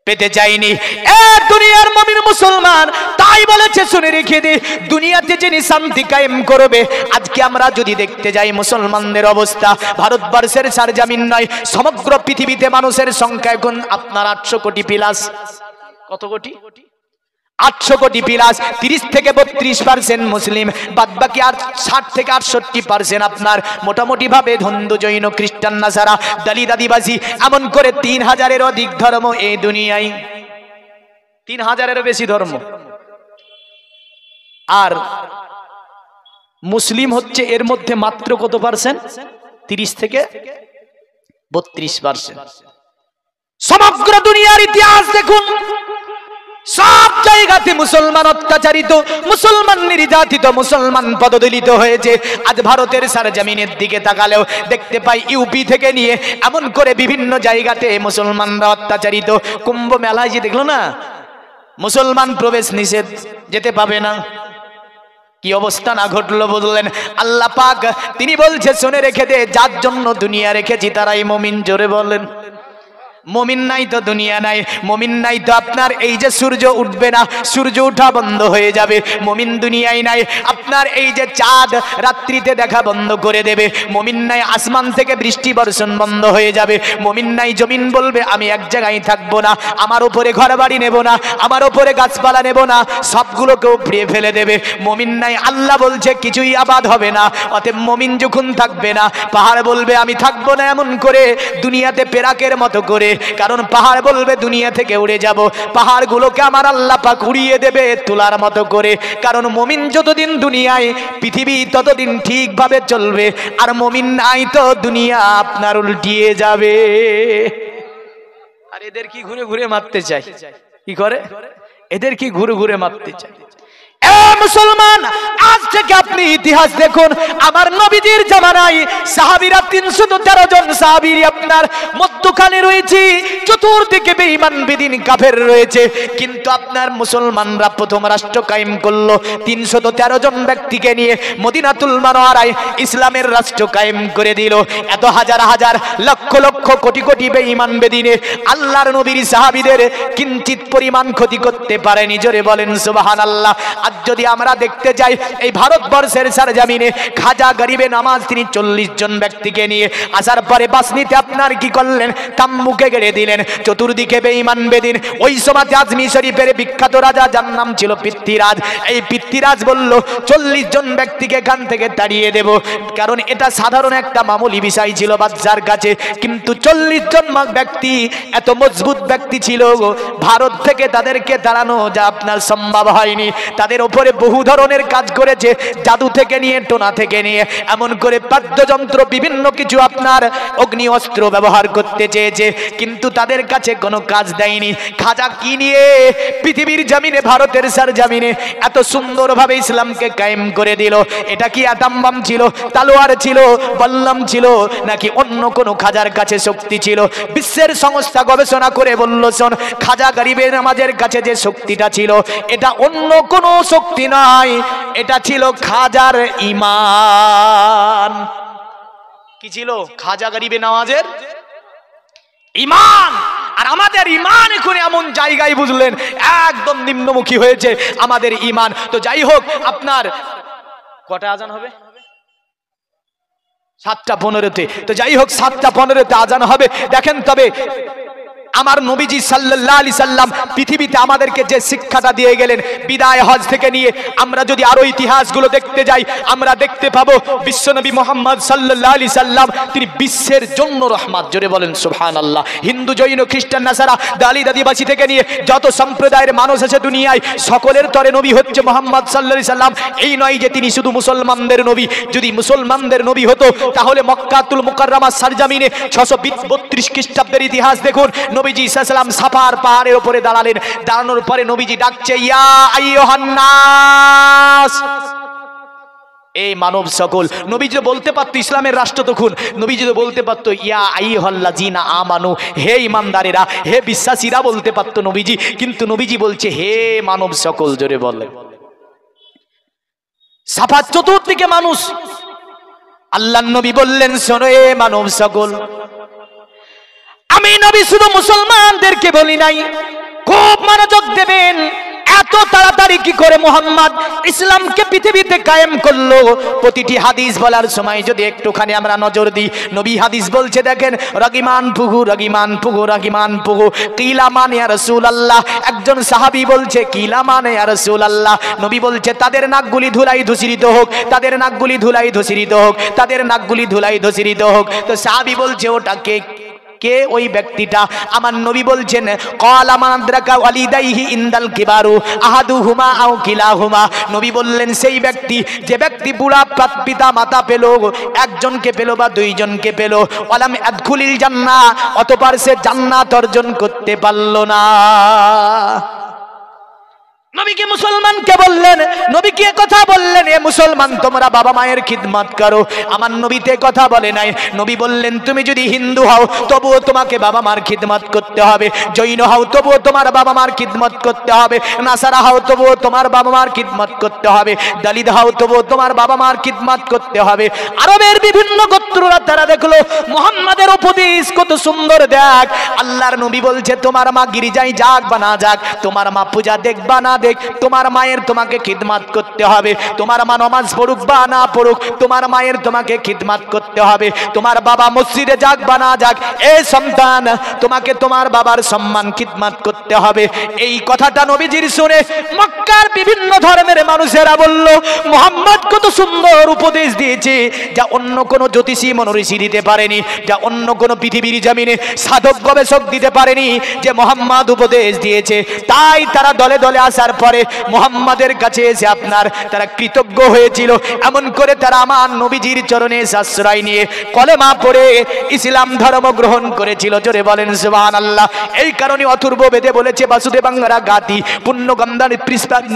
পেতে চাইনি। এ দুনিয়ার মুমিন মুসলমান, তাই বলেছে শুনে রেখে দে, দুনিয়াতে যিনি শান্তি কায়েম করবে। আজকে আমরা যদি দেখতে যাই মুসলমানদের অবস্থা, ভারতবর্ষের সারজামিন নয় সমগ্র পৃথিবীতে মানুষের সংখ্যা এখন আপনার 800 কোটি প্লাস। কত কোটি? 800 কোটি প্লাস। 30 থেকে 32% মুসলিম, বাদ বাকি আর 60 থেকে 68% আপনার মোটামুটি ভাবে হিন্দু, জৈন, খ্রিস্টান, নাসারা, দলিত, আদিবাসী, এমন করে 3000-এর অধিক ধর্ম এই দুনিয়ায়, 3000-এরও বেশি ধর্ম। আর মুসলিম হচ্ছে এর মধ্যে মাত্র কত পার্সেন্ট? 30 থেকে 32%। সমগ্র দুনিয়ার ইতিহাস দেখুন, সব জায়গাতে মুসলমান অত্যাচারিত, মুসলমান নির্যাতিত, মুসলমান পদদলিত হয়েছে। আজ ভারতের সারজমিনের দিকে তাকালেও দেখতে পাই ইউপি থেকে নিয়ে এমন করে বিভিন্ন জায়গাতে মুসলমানরা অত্যাচারিত। কুম্ভ মেলায় যে দেখলো না, মুসলমান প্রবেশ নিষেধ, যেতে পাবে না। কি অবস্থা না ঘটলো বললেন আল্লাহ পাক। তিনি বলছে শুনে রেখে দে, যার জন্য দুনিয়া রেখেছি তারাই মুমিন। জোরে বলেন, মুমিন নাই তো দুনিয়া নাই, মুমিন নাই তো আপনার এই যে সূর্য উঠবে না, সূর্য ওঠা বন্ধ হয়ে যাবে। মুমিন দুনিয়ায় নাই, আপনার এই যে চাঁদ রাত্রিতে দেখা বন্ধ করে দেবে। মুমিন নাই, আসমান থেকে বৃষ্টি বর্ষণ বন্ধ হয়ে যাবে। মুমিন নাই, জমিন বলবে আমি এক জায়গায় থাকবো না, আমার উপরে ঘর বাড়ি নেব না, আমার উপরে গাছপালা নেব না, সবগুলোকে উপড়িয়ে ফেলে দেবে। মুমিন নাই, আল্লাহ বলছে কিছুই আবাদ হবে না। অতএব মুমিন যখন থাকবে না, পাহাড় বলবে আমি থাকবো না এমন করে দুনিয়াতে পেরাকের মতো করে, কারণ পাহাড় বলবে দুনিয়া থেকে উড়ে যাব। পাহাড়গুলোকে আমার আল্লাহ পাক উড়িয়ে দেবে তুলার মতো করে, কারণ মুমিন যতদিন দুনিয়ায়, পৃথিবী ততদিন ঠিকভাবে চলবে। আর মুমিন নাই তো দুনিয়া আপনার উল্টিয়ে যাবে। আর এদের কি ঘুরে ঘুরে মারতে চাই, কি করে এদের কি ঘুরে ঘুরে মারতে চাই। মুসলমান, আজ থেকে আপনি ইতিহাস দেখুন, আমার নবীজির জামানায় সাহাবীরা 313 জন সাহাবী আপনার মধ্যখানে রয়েছে, চতুর্দিকে বেঈমান বেদিন কাফের রয়েছে। কিন্তু আপনার মুসলমানরা প্রথম রাষ্ট্র কায়েম করলো 313 জন ব্যক্তিকে নিয়ে মদিনাতুল মুনাওয়ারায় ইসলামের রাষ্ট্র কায়েম করে দিল। এত হাজার হাজার লক্ষ লক্ষ কোটি কোটি বেঈমান বেদিনে আল্লাহর নবীর সাহাবীদের কিঞ্চিত পরিমাণ ক্ষতি করতে পারেনি। জোরে বলেন সুবহানাল্লাহ। আজ যদি আমরা দেখতে যাই এই ভারতবর্ষের সরজমিনে খাজা গরিবে নামাজ তিনি 40 জন ব্যক্তিকে নিয়ে আসার পরে বাসনিতে আপনার কি করলেন, তাম্বুকে গেড়ে দিলেন, চতুর্দিকে বেঈমান বেদিন। ওই সময় আজমি শরীফের বিখ্যাত রাজা যার নাম ছিল পৃথ্বীরাজ, এই পৃথ্বীরাজ বলল 40 জন ব্যক্তিকে এখান থেকে তাড়িয়ে দেব, কারণ এটা সাধারণ একটা মামুলি বিষয় ছিল বাদশার কাছে। কিন্তু 40 জন ব্যক্তি এত মজবুত ব্যক্তি ছিল, ভারত থেকে তাদেরকে তাড়ানো যা আপনার সম্ভব হয়নি। তাদের উপরে বহু ধরনের কাজ করেছে, জাদু থেকে নিয়ে, টোনা থেকে নিয়ে, এমন করে বাদ্যযন্ত্র বিভিন্ন কিছু আপনার অগ্নি অস্ত্র ব্যবহার করতে চেয়েছে, কিন্তু তাদের কাছে কোনো কাজ দেয়নি। খাজা কি নিয়ে পৃথিবীর জমিনে, ভারতের সরজমিনে এত সুন্দরভাবে ইসলামকে কায়েম করে দিল? এটা কি আতাম্বাম ছিল, তালোয়ার ছিল, বল্লম ছিল, নাকি অন্য কোনো খাজার কাছে শক্তি ছিল? বিশ্বের সংস্থা গবেষণা করে বলল, শোন, খাজা গরিবে নামাজের কাছে যে শক্তিটা ছিল এটা অন্য কোনো শক্তি নয়, এটা ছিল খাজার ঈমান। কি ছিল? খাজা গরিবে নামাজের ঈমান। আর আমাদের ঈমান এখন এমন জায়গায় বুঝলেন একদম নিম্নমুখী হয়েছে আমাদের ঈমান। তো যাই হোক, আপনার কটা আজান হবে? 7:15-তে। তো যাই হোক, 7:15-তে আজান হবে। দেখেন, তবে আমার নবীজি সাল্লাল্লাহু আলাইহি সাল্লাম পৃথিবীতে আমাদেরকে যে শিক্ষাটা দিয়ে গেলেন বিদায় হজ থেকে নিয়ে, আমরা যদি আরো ইতিহাসগুলো দেখতে যাই আমরা দেখতে পাবো বিশ্বনবী মুহাম্মদ সাল্লাল্লাহু আলাইহি সাল্লাম তিনি বিশ্বের জন্য রহমত। জোরে বলেন সুবহানাল্লাহ। হিন্দু, জৈন, খ্রিস্টান, নাসারা, দালিত, আদিবাসী থেকে নিয়ে যত সম্প্রদায়ের মানুষ আছে দুনিয়ায়, সকলের তরে নবী হচ্ছে মুহাম্মদ সাল্লাল্লাহু আলাইহি সাল্লাম। এই নয় যে তিনি শুধু মুসলমানদের নবী। যদি মুসলমানদের নবী হতো তাহলে মক্কাতুল মুকাররমা সরজমিনে 632 খ্রিস্টাব্দের ইতিহাস দেখুন। নবীজি সাল্লাল্লাহু আলাইহি সাফার পাহাড়ের উপরে দাঁড়ালেন, দাঁড়ানোর পরে নবীজি ডাকছে, ইয়া আইয়ুহান নাস, এই মানব সকল। নবীজি বলতে পারতো ইসলামের রাষ্ট্র তখন, নবীজি বলতে পারতো ইয়া আইয়ুহাল্লাযিনা আমানু, হে ঈমানদারেরা, হে বিশ্বাসীরা বলতে পারতো নবীজি, কিন্তু নবীজি বলছে হে মানব সকল। জোরে বলে। সাফার চতুর্দিকে মানুষ, আল্লাহর নবী বললেন, শোনো এ মানব সকল, আমি নবী শুধু মুসলমানদেরকে বলি নাই, খুব মনোযোগ দেবেন। এত তাড়াতাড়ি কি করে মুহাম্মদ ইসলামকে পৃথিবীতে কায়েম করলো? প্রতিটি হাদিস বলার সময় যদি একটুখানি আমরা নজর দিই, নবী হাদিস বলছে, দেখেন, রগিমান পুহু, রগিমান পুহু, রগিমান পুহু, কিলা মানে ইয়া রাসূলুল্লাহ। একজন সাহাবী বলছে, কিলা মানে ইয়া রাসূলুল্লাহ। নবী বলছে, তাদের নাকগুলি ধুলাই ধূসরিত হোক, তাদের নাকগুলি ধুলাই ধূসরিত হোক, তাদের নাকগুলি ধুলাই ধূসরিত হোক। তো সাহাবী বলছে, ওটা কে? কে ওই ব্যক্তিটা? আমার নবী বলছেন, ক্বালা মান আদরাকা ওয়ালিদাইহি ইনদাল কিবারু আহাদুহুমা আও কিলাহুমা। নবী বললেন, সেই ব্যক্তি যে ব্যক্তি বুড়া পিতা মাতা পেল, একজনকে পেল বা দুইজনকে পেল, ওয়ালাম আদখুলিল জান্নাহ, অতঃপর সে জান্নাত অর্জন করতে পারল না। নবীকে মুসলমানকে বললেন, নবীকে কথা বললেন, এ মুসলমান তোমরা বাবা মায়ের খিদমত করো। আমার নবীতে কথা বলে নাই। নবী বললেন তুমি যদি হিন্দু হও তবুও তোমাকে বাবা মার খিদমত করতে হবে, জৈন হও তবুও তোমার বাবা মার খিদমত করতে হবে, নাসারা হও তবুও তোমার বাবা মার খিদমত করতে হবে, দলিত হও তবুও তোমার বাবা মার খিদমত করতে হবে। আরবের বিভিন্ন গোত্ররা তারা দেখলো মুহাম্মাদের উপদেশ কত সুন্দর, দেখ আল্লাহর নবী বলছে তোমার মা গির্জায় যাক বা না যাক, তোমার মা পূজা দেখ বা না দেখ, তোমার মায়ের তোমাকে খিদমত করতে হবে। তোমার মা নামাজ পড়ুক বা না পড়ুক, তোমার মায়ের তোমাকে খিদমত করতে হবে। তোমার বাবা মসজিদে যাক বা না যাক, এ সন্তান তোমাকে তোমার বাবার সম্মান খিদমত করতে হবে। এই কথাটা নবীজির শুনে মক্কার বিভিন্ন ধর্মের মানুষেরা বলল মুহাম্মদ কত সুন্দর উপদেশ দিয়েছে, যা অন্য কোনো জ্যোতিষী মনোঋষি দিতে পারেনি, যা অন্য কোনো পৃথিবীর জমিনে সাধক গবেষক দিতে পারেনি, যে মুহাম্মদ উপদেশ দিয়েছে। তাই তারা দলে দলে আসার পরে মুহাম্মাদের কাছে এসে আপনার তারা কৃতজ্ঞ হয়েছিল। এমন করে তারা আমার নবীজির চরণে আশ্রয় নিয়ে কলেমা পড়ে ইসলাম ধর্ম গ্রহণ করেছিল। জোরে বলেন সুবহানাল্লাহ। এই কারণে অথর্ব বেদে বলেছে বাসুদেবাঙ্গারা গাতি পুণ্যগন্ধান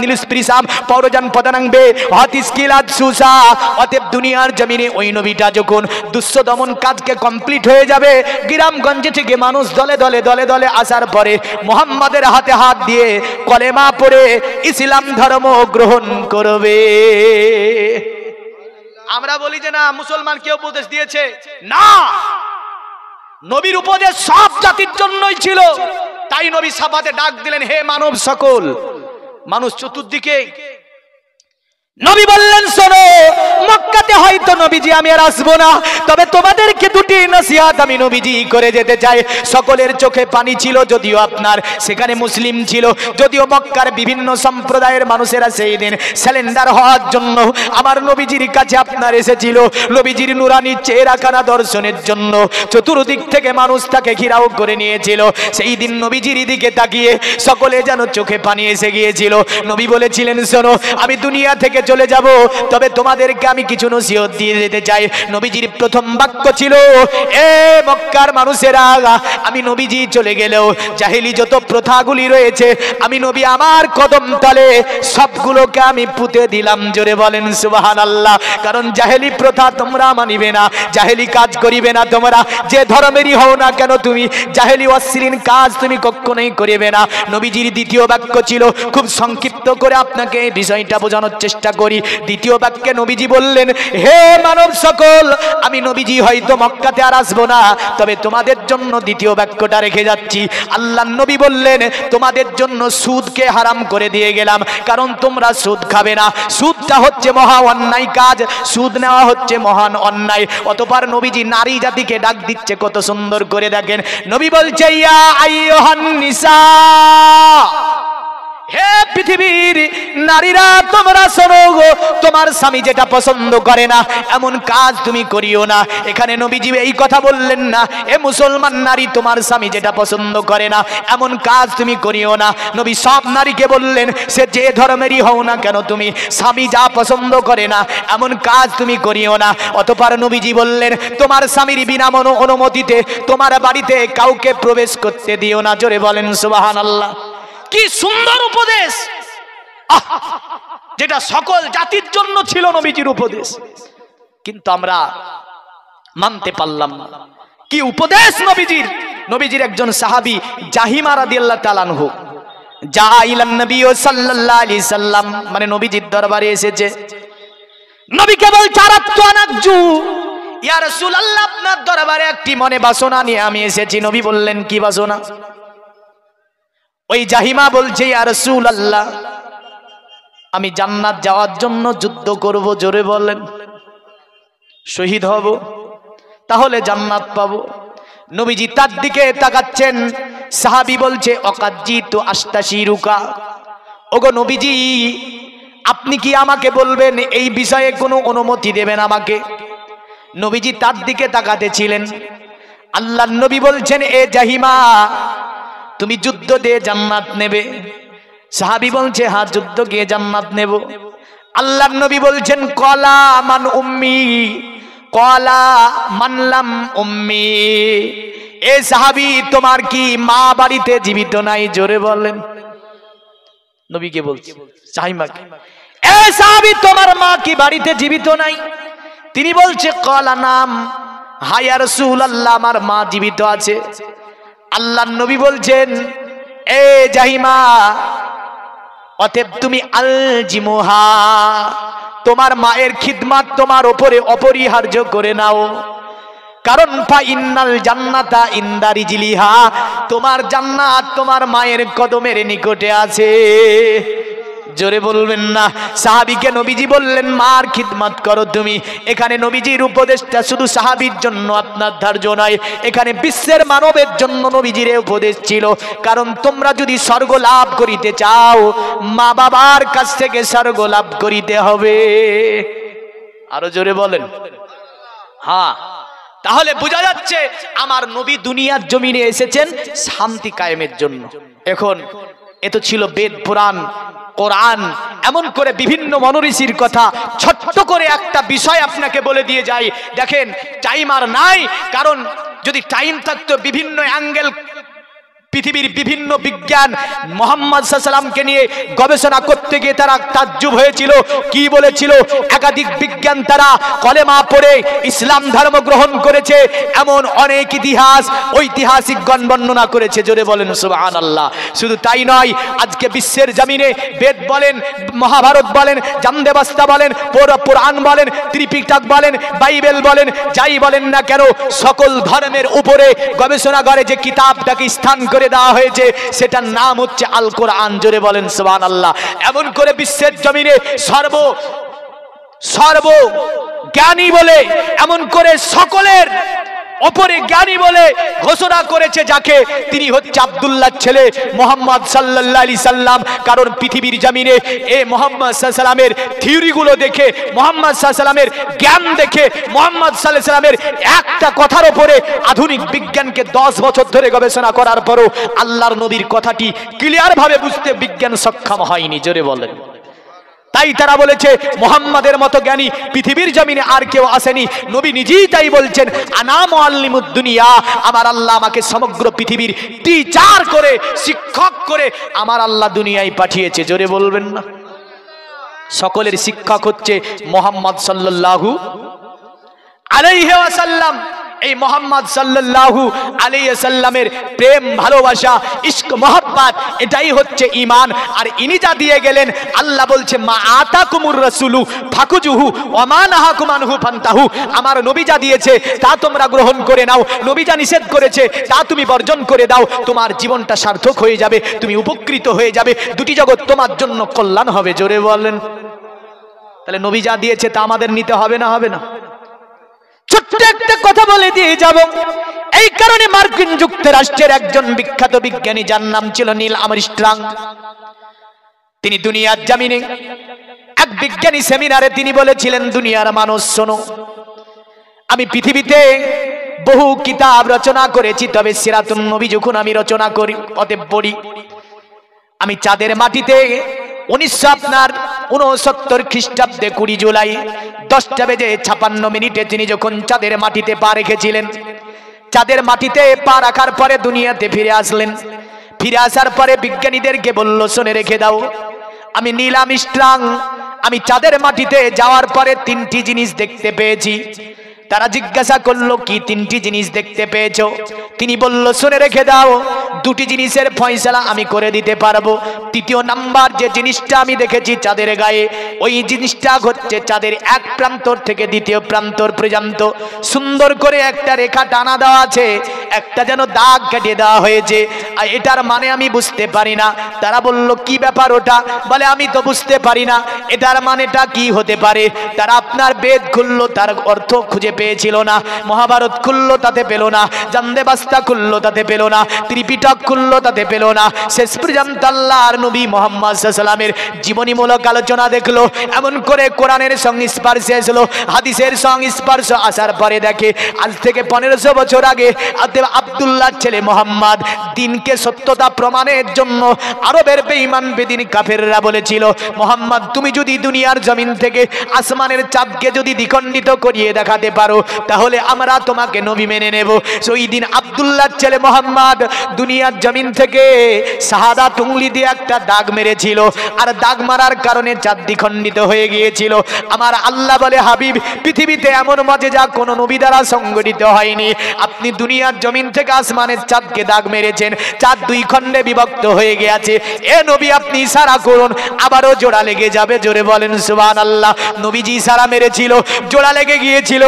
নিলুস্পৃশাম পৌরজান পদানাংবে হাতিস্কিলাত সুসা। অতএব দুনিয়ার জমিনে ওই নবীটা যখন দুঃস্থ দমন কাজকে কমপ্লিট হয়ে যাবে, গ্রামগঞ্জে থেকে মানুষ দলে দলে দলে দলে আসার পরে মুহাম্মাদের হাতে হাত দিয়ে কলেমা পড়ে ইসলাম ধর্ম গ্রহণ করবে। আমরা বলি যে না মুসলমান কে উপদেশ দিয়েছে, না, নবীর উপদেশ সব জাতির জন্যই ছিল। তাই নবী সাফাতে ডাক দিলেন, হে মানব সকল। মানুষ চতুর্দিকে, নবী বললেন শোনো, মক্কাতে হয়তো নবীজি আমি আর আসবো না, তবে তোমাদেরকে দুটি নসিহত আমি নবীজি করে যেতে চাই। সকলের চোখে পানি ছিল, যদিও আপনার সেখানে মুসলিম ছিল, যদিও মক্কার বিভিন্ন সম্প্রদায়ের মানুষেরা সেই দিন স্যালেন্ডার হওয়ার জন্য আমার নবীজির কাছে আপনার এসেছিল, নবীজির নুরানি চেহারাখানা দর্শনের জন্য। চতুর্দিক থেকে মানুষ তাকে ঘিরাও করে নিয়েছিল। সেই দিন নবীজির দিকে তাকিয়ে সকলে যেন চোখে পানি এসে গিয়েছিল। নবী বলেছিলেন শোনো, আমি দুনিয়া থেকে চলে যাব, তবে তোমাদেরকে আমি কিছু নসিহত দিয়ে যেতে চাই। নবীজির প্রথম বাক্য ছিল, এ মক্কার মানুষেরা, আমি নবীজি চলে গেলেও জাহেলি যত প্রথাগুলি রয়েছে আমি নবী আমার কদম তলে সবগুলোকে আমি পুঁতে দিলাম। জোরে বলেন সুবহানাল্লাহ। কারণ জাহেলি প্রথা তোমরা মানিবে না, জাহেলি কাজ করিবে না, তোমরা যে ধর্মেরই হও না কেন তুমি জাহেলি অশ্লীল কাজ তুমি কখনোই করিবে না। নবীজির দ্বিতীয় বাক্য ছিল, খুব সংক্ষিপ্ত করে আপনাকে এই বিষয়টা বোঝানোর চেষ্টা করি। দ্বিতীয় বাক্যে নবীজি বললেন, হে মানব সকল, আমি নবীজি হয়তো মক্কাতে আর আসবো না, তবে তোমাদের জন্য দ্বিতীয় বাক্যটা রেখে যাচ্ছি। আল্লাহর নবী বললেন, তোমাদের জন্য সুদকে হারাম করে দিয়ে গেলাম, কারণ তোমরা সুদ খাবে না। সুদটা হচ্ছে মহা অন্যায় কাজ, সুদ নেওয়া হচ্ছে মহান অন্যায়। অতঃপর নবীজি নারী জাতিকে ডাক দিচ্ছে কত সুন্দর করে, দেখেন নবী বলছে, ইয়া আইয়ুহান নিসা, হে পৃথিবীর নারীরা তোমরা শোনো, তোমার স্বামী যেটা পছন্দ করে না এমন কাজ তুমি করিও না। এখানে নবীজি এই কথা বললেন না, এ মুসলমান নারী তোমার স্বামী যেটা পছন্দ করে না এমন কাজ তুমি করিও না। নবী সব নারীকে বললেন, সে যে ধর্মেরই হও না কেন তুমি স্বামী যা পছন্দ করে না এমন কাজ তুমি করিও না। অতঃপর নবীজি বললেন, তোমার স্বামীর বিনা অনুমতিতে তোমার বাড়িতে কাউকে প্রবেশ করতে দিও না। জোরে বলেন সুবহানাল্লাহ। কি সুন্দর উপদেশ, যেটা সকল জাতির জন্য ছিল নবীজির উপদেশ, কিন্তু আমরা মানতে পারলাম না। কি উপদেশ নবীজির! নবীজির একজন সাহাবী জাহিমা রাদিয়াল্লাহু তাআলা আনহু জাইলান নবী সাল্লাল্লাহু আলাইহি সাল্লাম, মানে নবীজির দরবারে এসেছে। নবীকে বলছে, আরাতু আনাজু, ইয়া রাসূলুল্লাহ, আপনার দরবারে একটি মনে বাসনা নিয়ে আমি এসেছি। নবী বললেন, কি বাসনা? ওই জাহিমা বলছে, ইয়া রাসূলুল্লাহ, আমি জান্নাত যাওয়ার জন্য যুদ্ধ করব। জোরে বলেন, শহীদ হব, তাহলে জান্নাত পাবো। নবীজি তার দিকে তাকাচ্ছেন। সাহাবী বলছে, অকাজ্জিতু আস্তাশিরুকা, ওগো নবীজি, আপনি কি আমাকে বলবেন এই বিষয়ে কোনো অনুমতি দেবেন আমাকে? নবীজি তার দিকে তাকাতে ছিলেন। আল্লাহর নবী বলছেন, এ জাহিমা, তুমি যুদ্ধ দিয়ে জান্নাত নেবে? সাহাবী বলছে, হ্যাঁ, যুদ্ধ গিয়ে জান্নাত নেব। আল্লাহর নবী বলছেন, কলা মান উম্মি, কলা মানলাম উম্মি। এ সাহাবী, তোমার কি মা বাড়িতে জীবিত নাই? জোরে বলেন। নবীকে বলছে চাইমাকে, এ সাহাবী তোমার মা কি বাড়িতে জীবিত নাই? তিনি বলছে ক্বালা নাম, হ্যাঁ ইয়া রাসূলুল্লাহ আমার মা জীবিত আছে। আল্লাহর নবী বলছেন এ জাহিমা অতএব তুমি আলজিমুহা, তোমার মায়ের খিদমত তোমার উপরে অপরিহার্য করে নাও, কারণ ফা ইন্নাল জান্নাতা ইনদা রিজলিহা, তোমার জান্নাত তোমার মায়ের কদমের নিকটে আছে। জোরে বলবেন না। সাহাবীকে নবীজি বললেন মার খিদমত করো তুমি। এখানে নবীজির উপদেশটা শুধু সাহাবীর জন্য আপনার ধার্য নয়, এখানে বিশ্বের মানবের জন্য নবীজির উপদেশ ছিল। কারণ তোমরা যদি স্বর্গ লাভ করিতে চাও, মা বাবার কাছ থেকে স্বর্গ লাভ করিতে হবে। আরো জোরে বলেন। হ্যাঁ, তাহলে বোঝা যাচ্ছে আমার নবী দুনিয়ার জমিনে এসেছেন শান্তি কায়েমের জন্য। এখন এত ছিল বেদ পুরাণ কোরআন, এমন করে বিভিন্ন মনীষীর কথা। ছোট্ট করে একটা বিষয় আপনাকে বলে দিয়ে যাই, দেখেন টাইম আর নাই, কারণ যদি টাইম থাকতো বিভিন্ন অ্যাঙ্গেল পৃথিবীর বিভিন্ন বিজ্ঞান মুহাম্মদ সাল্লাল্লাহু আলাইহি সাল্লামকে নিয়ে গবেষণা করতে গিয়ে তারা তাজ্জুব হয়েছিল। কি বলেছিল? একাধিক বিজ্ঞান তারা কলেমা পড়ে ইসলাম ধর্ম গ্রহণ করেছে, এমন অনেক ইতিহাস ঐতিহাসিকগণ বর্ণনা করেছে। জোরে বলেন সুবহানাল্লাহ। শুধু তাই নয়, আজকে বিশ্বের জমিনে বেদ বলেন, মহাভারত বলেন, জামদেবাস্তা বলেন, পুরাণ বলেন, ত্রিপিটক বলেন, বাইবেল বলেন, যাই বলেন না কেন, সকল ধর্মের উপরে গবেষণাগারে যে কিতাবটাকে স্থান করে দেওয়া হয়েছে সেটার নাম হচ্ছে আল কোরআন। জোরে বলেন সুবহানাল্লাহ। এমন করে বিশ্বের জমিনে সর্ব জ্ঞানী বলে, এমন করে সকলের অপরে জ্ঞানী বলে ঘোষণা করেছে যাকে, তিনি হচ্ছে আব্দুল্লাহর ছেলে মুহাম্মদ সাল্লাল্লাহু আলাইহি সাল্লাম। কারণ পৃথিবীর জমিনে এ মুহাম্মদ সাল্লাল্লাহু আলাইহি সাল্লামের থিওরিগুলো দেখে, মুহাম্মদ সাল্লাল্লাহু আলাইহি সাল্লামের জ্ঞান দেখে, মুহাম্মদ সাল্লাল্লাহু আলাইহি সাল্লামের একটা কথার উপরে আধুনিক বিজ্ঞানকে 10 বছর ধরে গবেষণা করার পরও আল্লাহর নবীর কথাটি ক্লিয়ার ভাবে বুঝতে বিজ্ঞান সক্ষম হয়নি। জোরে বলেন। তাই তারা বলেছে মুহাম্মাদের মতো জ্ঞানী পৃথিবীর জমিনে আর কেউ আসেনি। নবী নিজেই তাই বলছেন, আনা মুআল্লিমুদ দুনিয়া, আমার আল্লাহ আমাকে সমগ্র পৃথিবীর টিচার করে, শিক্ষক করে আমার আল্লাহ দুনিয়ায় পাঠিয়েছে। জোরে বলবেন না। সকলের শিক্ষক হচ্ছে মুহাম্মদ সাল্লাল্লাহু আলাইহি ওয়াসাল্লাম। এই মুহাম্মদ সাল্লাল্লাহু আলাইহি সাল্লামের প্রেম, ভালোবাসা, ইশক, মহব্বত, এটাই হচ্ছে ঈমান। আর ইনি যা দিয়ে গেলেন, আল্লাহ বলছে মা আতাকুমুর রাসূলু ফাকুজুহু ওয়া মা নাহাকুম আনহু ফান্তাহু, আমার নবী যা দিয়েছে তা তোমরা গ্রহণ করে নাও, নবী যা নিষেধ করেছে তা তুমি বর্জন করে দাও, তোমার জীবনটা সার্থক হয়ে যাবে, তুমি উপকৃত হয়ে যাবে, দুটি জগৎ তোমার জন্য কল্যাণ হবে। জোরে বলেন। তাহলে নবী যা দিয়েছে তা আমাদের নিতে হবে না? হবে না? ছোট্ট একটা কথা বলে দিয়ে যাব। এই কারণে মার্কিন যুক্তরাষ্ট্রের একজন বিখ্যাত বিজ্ঞানী, যার নাম ছিল নীল আর্মস্ট্রং, তিনি দুনিয়ার জমিনে এক বিজ্ঞানী সেমিনারে তিনি বলেছিলেন, দুনিয়ার মানুষ শোনো, আমি পৃথিবীতে বহু কিতাব রচনা করেছি, তবে সিরাতুন নবী যখন আমি রচনা করি, অতএব পড়ি, আমি চাঁদের মাটিতে 1969 খ্রিস্টাব্দে 20 জুলাই 10:56 তিনি যখন চাঁদের মাটিতে পা রেখেছিলেন, চাঁদের মাটিতে পা রাখার পরে দুনিয়াতে ফিরে আসলেন। ফিরে আসার পরে বিজ্ঞানীদেরকে বলল, শুনে রেখে দাও, আমি নীল আর্মস্ট্রং, আমি চাঁদের মাটিতে যাওয়ার পরে 3টি জিনিস দেখতে পেয়েছি। তারা জিজ্ঞাসা করলো, কি 3টি জিনিস দেখতে পেয়েছো? তিনি বলল, শুনে রেখে দাও, 2টি জিনিসের ফয়সালা আমি করে দিতে পারবো। তৃতীয় নাম্বার যে জিনিসটা আমি দেখেছি চাঁদের গায়ে, ওই জিনিসটা হচ্ছে চাঁদের এক প্রান্তর থেকে দ্বিতীয় প্রান্তর পর্যন্ত সুন্দর করে একটা রেখা টানা দেওয়া আছে, একটা যেন দাগ কেটে দেওয়া হয়েছে, আর এটার মানে আমি বুঝতে পারি না। তারা বলল, কি ব্যাপার ওটা? বলে, আমি তো বুঝতে পারি না এটার মানেটা কি হতে পারে। তারা আপনার বেদ খুললো, তার অর্থ খুঁজে পেয়েছিল না, মহাভারত খুললো, তাতে পেল না, জামদেবাস্তা খুললো, তাতে পেল না, ত্রিপিটক খুললো, তাতে পেল না। শেষ পর্যন্ত আল্লাহর নবী মুহাম্মদ সাল্লাল্লাহু আলাইহি সাল্লামের জীবনীমূলক আলোচনা দেখলো, এমন করে কোরআনের সংস্পর্শে আসলো, হাদিসের সংস্পর্শ আসার পরে দেখে আজ থেকে 1500 বছর আগে আব্দুল্লাহর ছেলে মুহাম্মদ দিনকে সত্যতা প্রমাণের জন্য আরবের বেঈমান বেদিন কাফেররা বলেছিল, মুহাম্মদ তুমি যদি দুনিয়ার জমিন থেকে আসমানের চাঁদকে যদি দ্বিখণ্ডিত করিয়ে দেখাতে পারো, পারো তাহলে আমরা তোমাকে নবী মেনে নেব। ওই দিন আব্দুল্লাহর ছেলে মোহাম্মদ দুনিয়ার জমিন থেকে শাহাদাত উংলি দিয়ে একটা দাগ মেরেছিল, আর দাগ মারার কারণে চাঁদ দ্বিখণ্ডিত হয়ে গিয়েছিল। আমার আল্লাহ বলে, হাবিব, পৃথিবীতে এমন মজেজা কোন নবী দ্বারা সংঘটিত হয়নি। আপনি দুনিয়ার জমিন থেকে আসমানের চাঁদকে দাগ মেরেছেন, চাঁদ দুই খণ্ডে বিভক্ত হয়ে গেছে। এ নবী, আপনি ইশারা করুন, আবারও জোড়া লেগে যাবে। জোরে বলেন সুবহানাল্লাহ। নবীজি ইশারা মেরেছিল, জোড়া লেগে গিয়েছিল।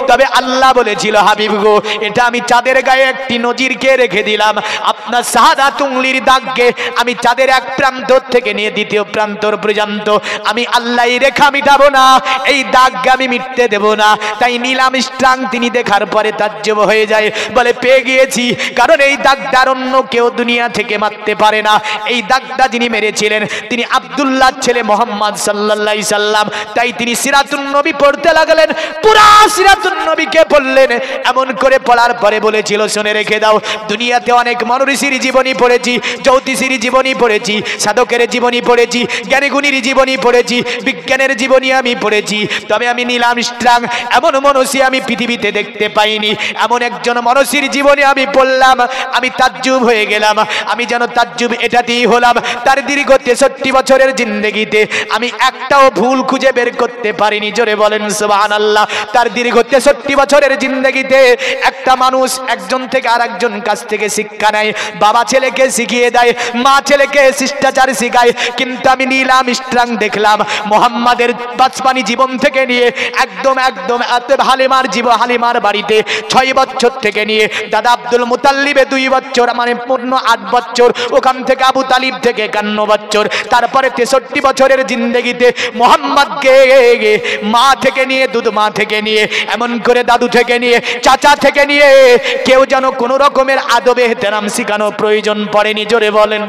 তবে আল্লাহ বলেছিল, হাবিব গো, এটা আমি চাঁদের গায়ে একটি নজিরকে রেখে দিলাম। আপনার শাহাদাত উংলির দাগকে আমি চাঁদের এক প্রান্ত থেকে নিয়ে দ্বিতীয় প্রান্ত পর্যন্ত আমি আল্লাহ এই রেখা মিটাবো না, এই দাগকে আমি মিটতে দেব না। তাই নীল আর্মস্ট্রং তিনি দেখার পরে তাজ্জব হয়ে যায়, বলে পেয়ে গিয়েছি, কারণ এই দাগটা অন্য কেউ দুনিয়া থেকে মারতে পারে না। এই দাগটা যিনি মেরেছিলেন তিনি আব্দুল্লাহর ছেলে মোহাম্মদ সাল্লাল্লাহু আলাইহি সাল্লাম। তাই তিনি সিরাতুন নবী পড়তে লাগলেন, পুরা সিরাতুন নবীকে পড়লেন। এমন করে পড়ার পরে বলেছিল, শুনে রেখে দাও, দুনিয়াতে অনেক মনীষীর জীবনী পড়েছি, জ্যোতিষীর জীবনী পড়েছি, সাধকের জীবনী পড়েছি, জ্ঞানীগুণীর জীবনী পড়েছি, বিজ্ঞানের জীবনী আমি পড়েছি, তবে আমি নীল আর্মস্ট্রং এমন মনীষী আমি পৃথিবীতে দেখতে পাইনি। এমন একজন মনীষীর জীবনী আমি পড়লাম, আমি তাজ্জুব হয়ে গেলাম। আমি যেন তাজ্জুব এটাতেই হলাম, তার দীর্ঘ 63 বছরের জিন্দেগিতে আমি একটাও ভুল খুঁজে বের করতে পারিনি। জোরে বলেন সুবহানাল্লাহ। তার দীর্ঘ 63 বছরের জিন্দেগিতে একটা মানুষ একজন থেকে আরেকজন কাছ থেকে শিক্ষা নেয়, বাবা ছেলেকে শিখিয়ে দেয়, মা ছেলেকে শিষ্টাচার শিখায়। কিন্তু আমি নীল আর্মস্ট্রং দেখলাম মোহাম্মদের বাচপানি জীবন থেকে নিয়ে একদম হালিমার বাড়িতে 6 বছর থেকে নিয়ে দাদা আব্দুল মুতাল্লিবে 2 বছর, মানে পূর্ণ 8 বছর, ওখান থেকে আবু তালিব থেকে 51 বছর, তারপরে 63 বছরের জিন্দেগিতে মোহাম্মদকে মা থেকে নিয়ে, দুধ মা থেকে নিয়ে, এমন করে দাদু থেকে নিয়ে, চাচা থেকে নিয়ে কেউ যেন কোনো রকমের আদবে এহতেরাম শিখানো প্রয়োজন পড়েনি। জোরে বলেন।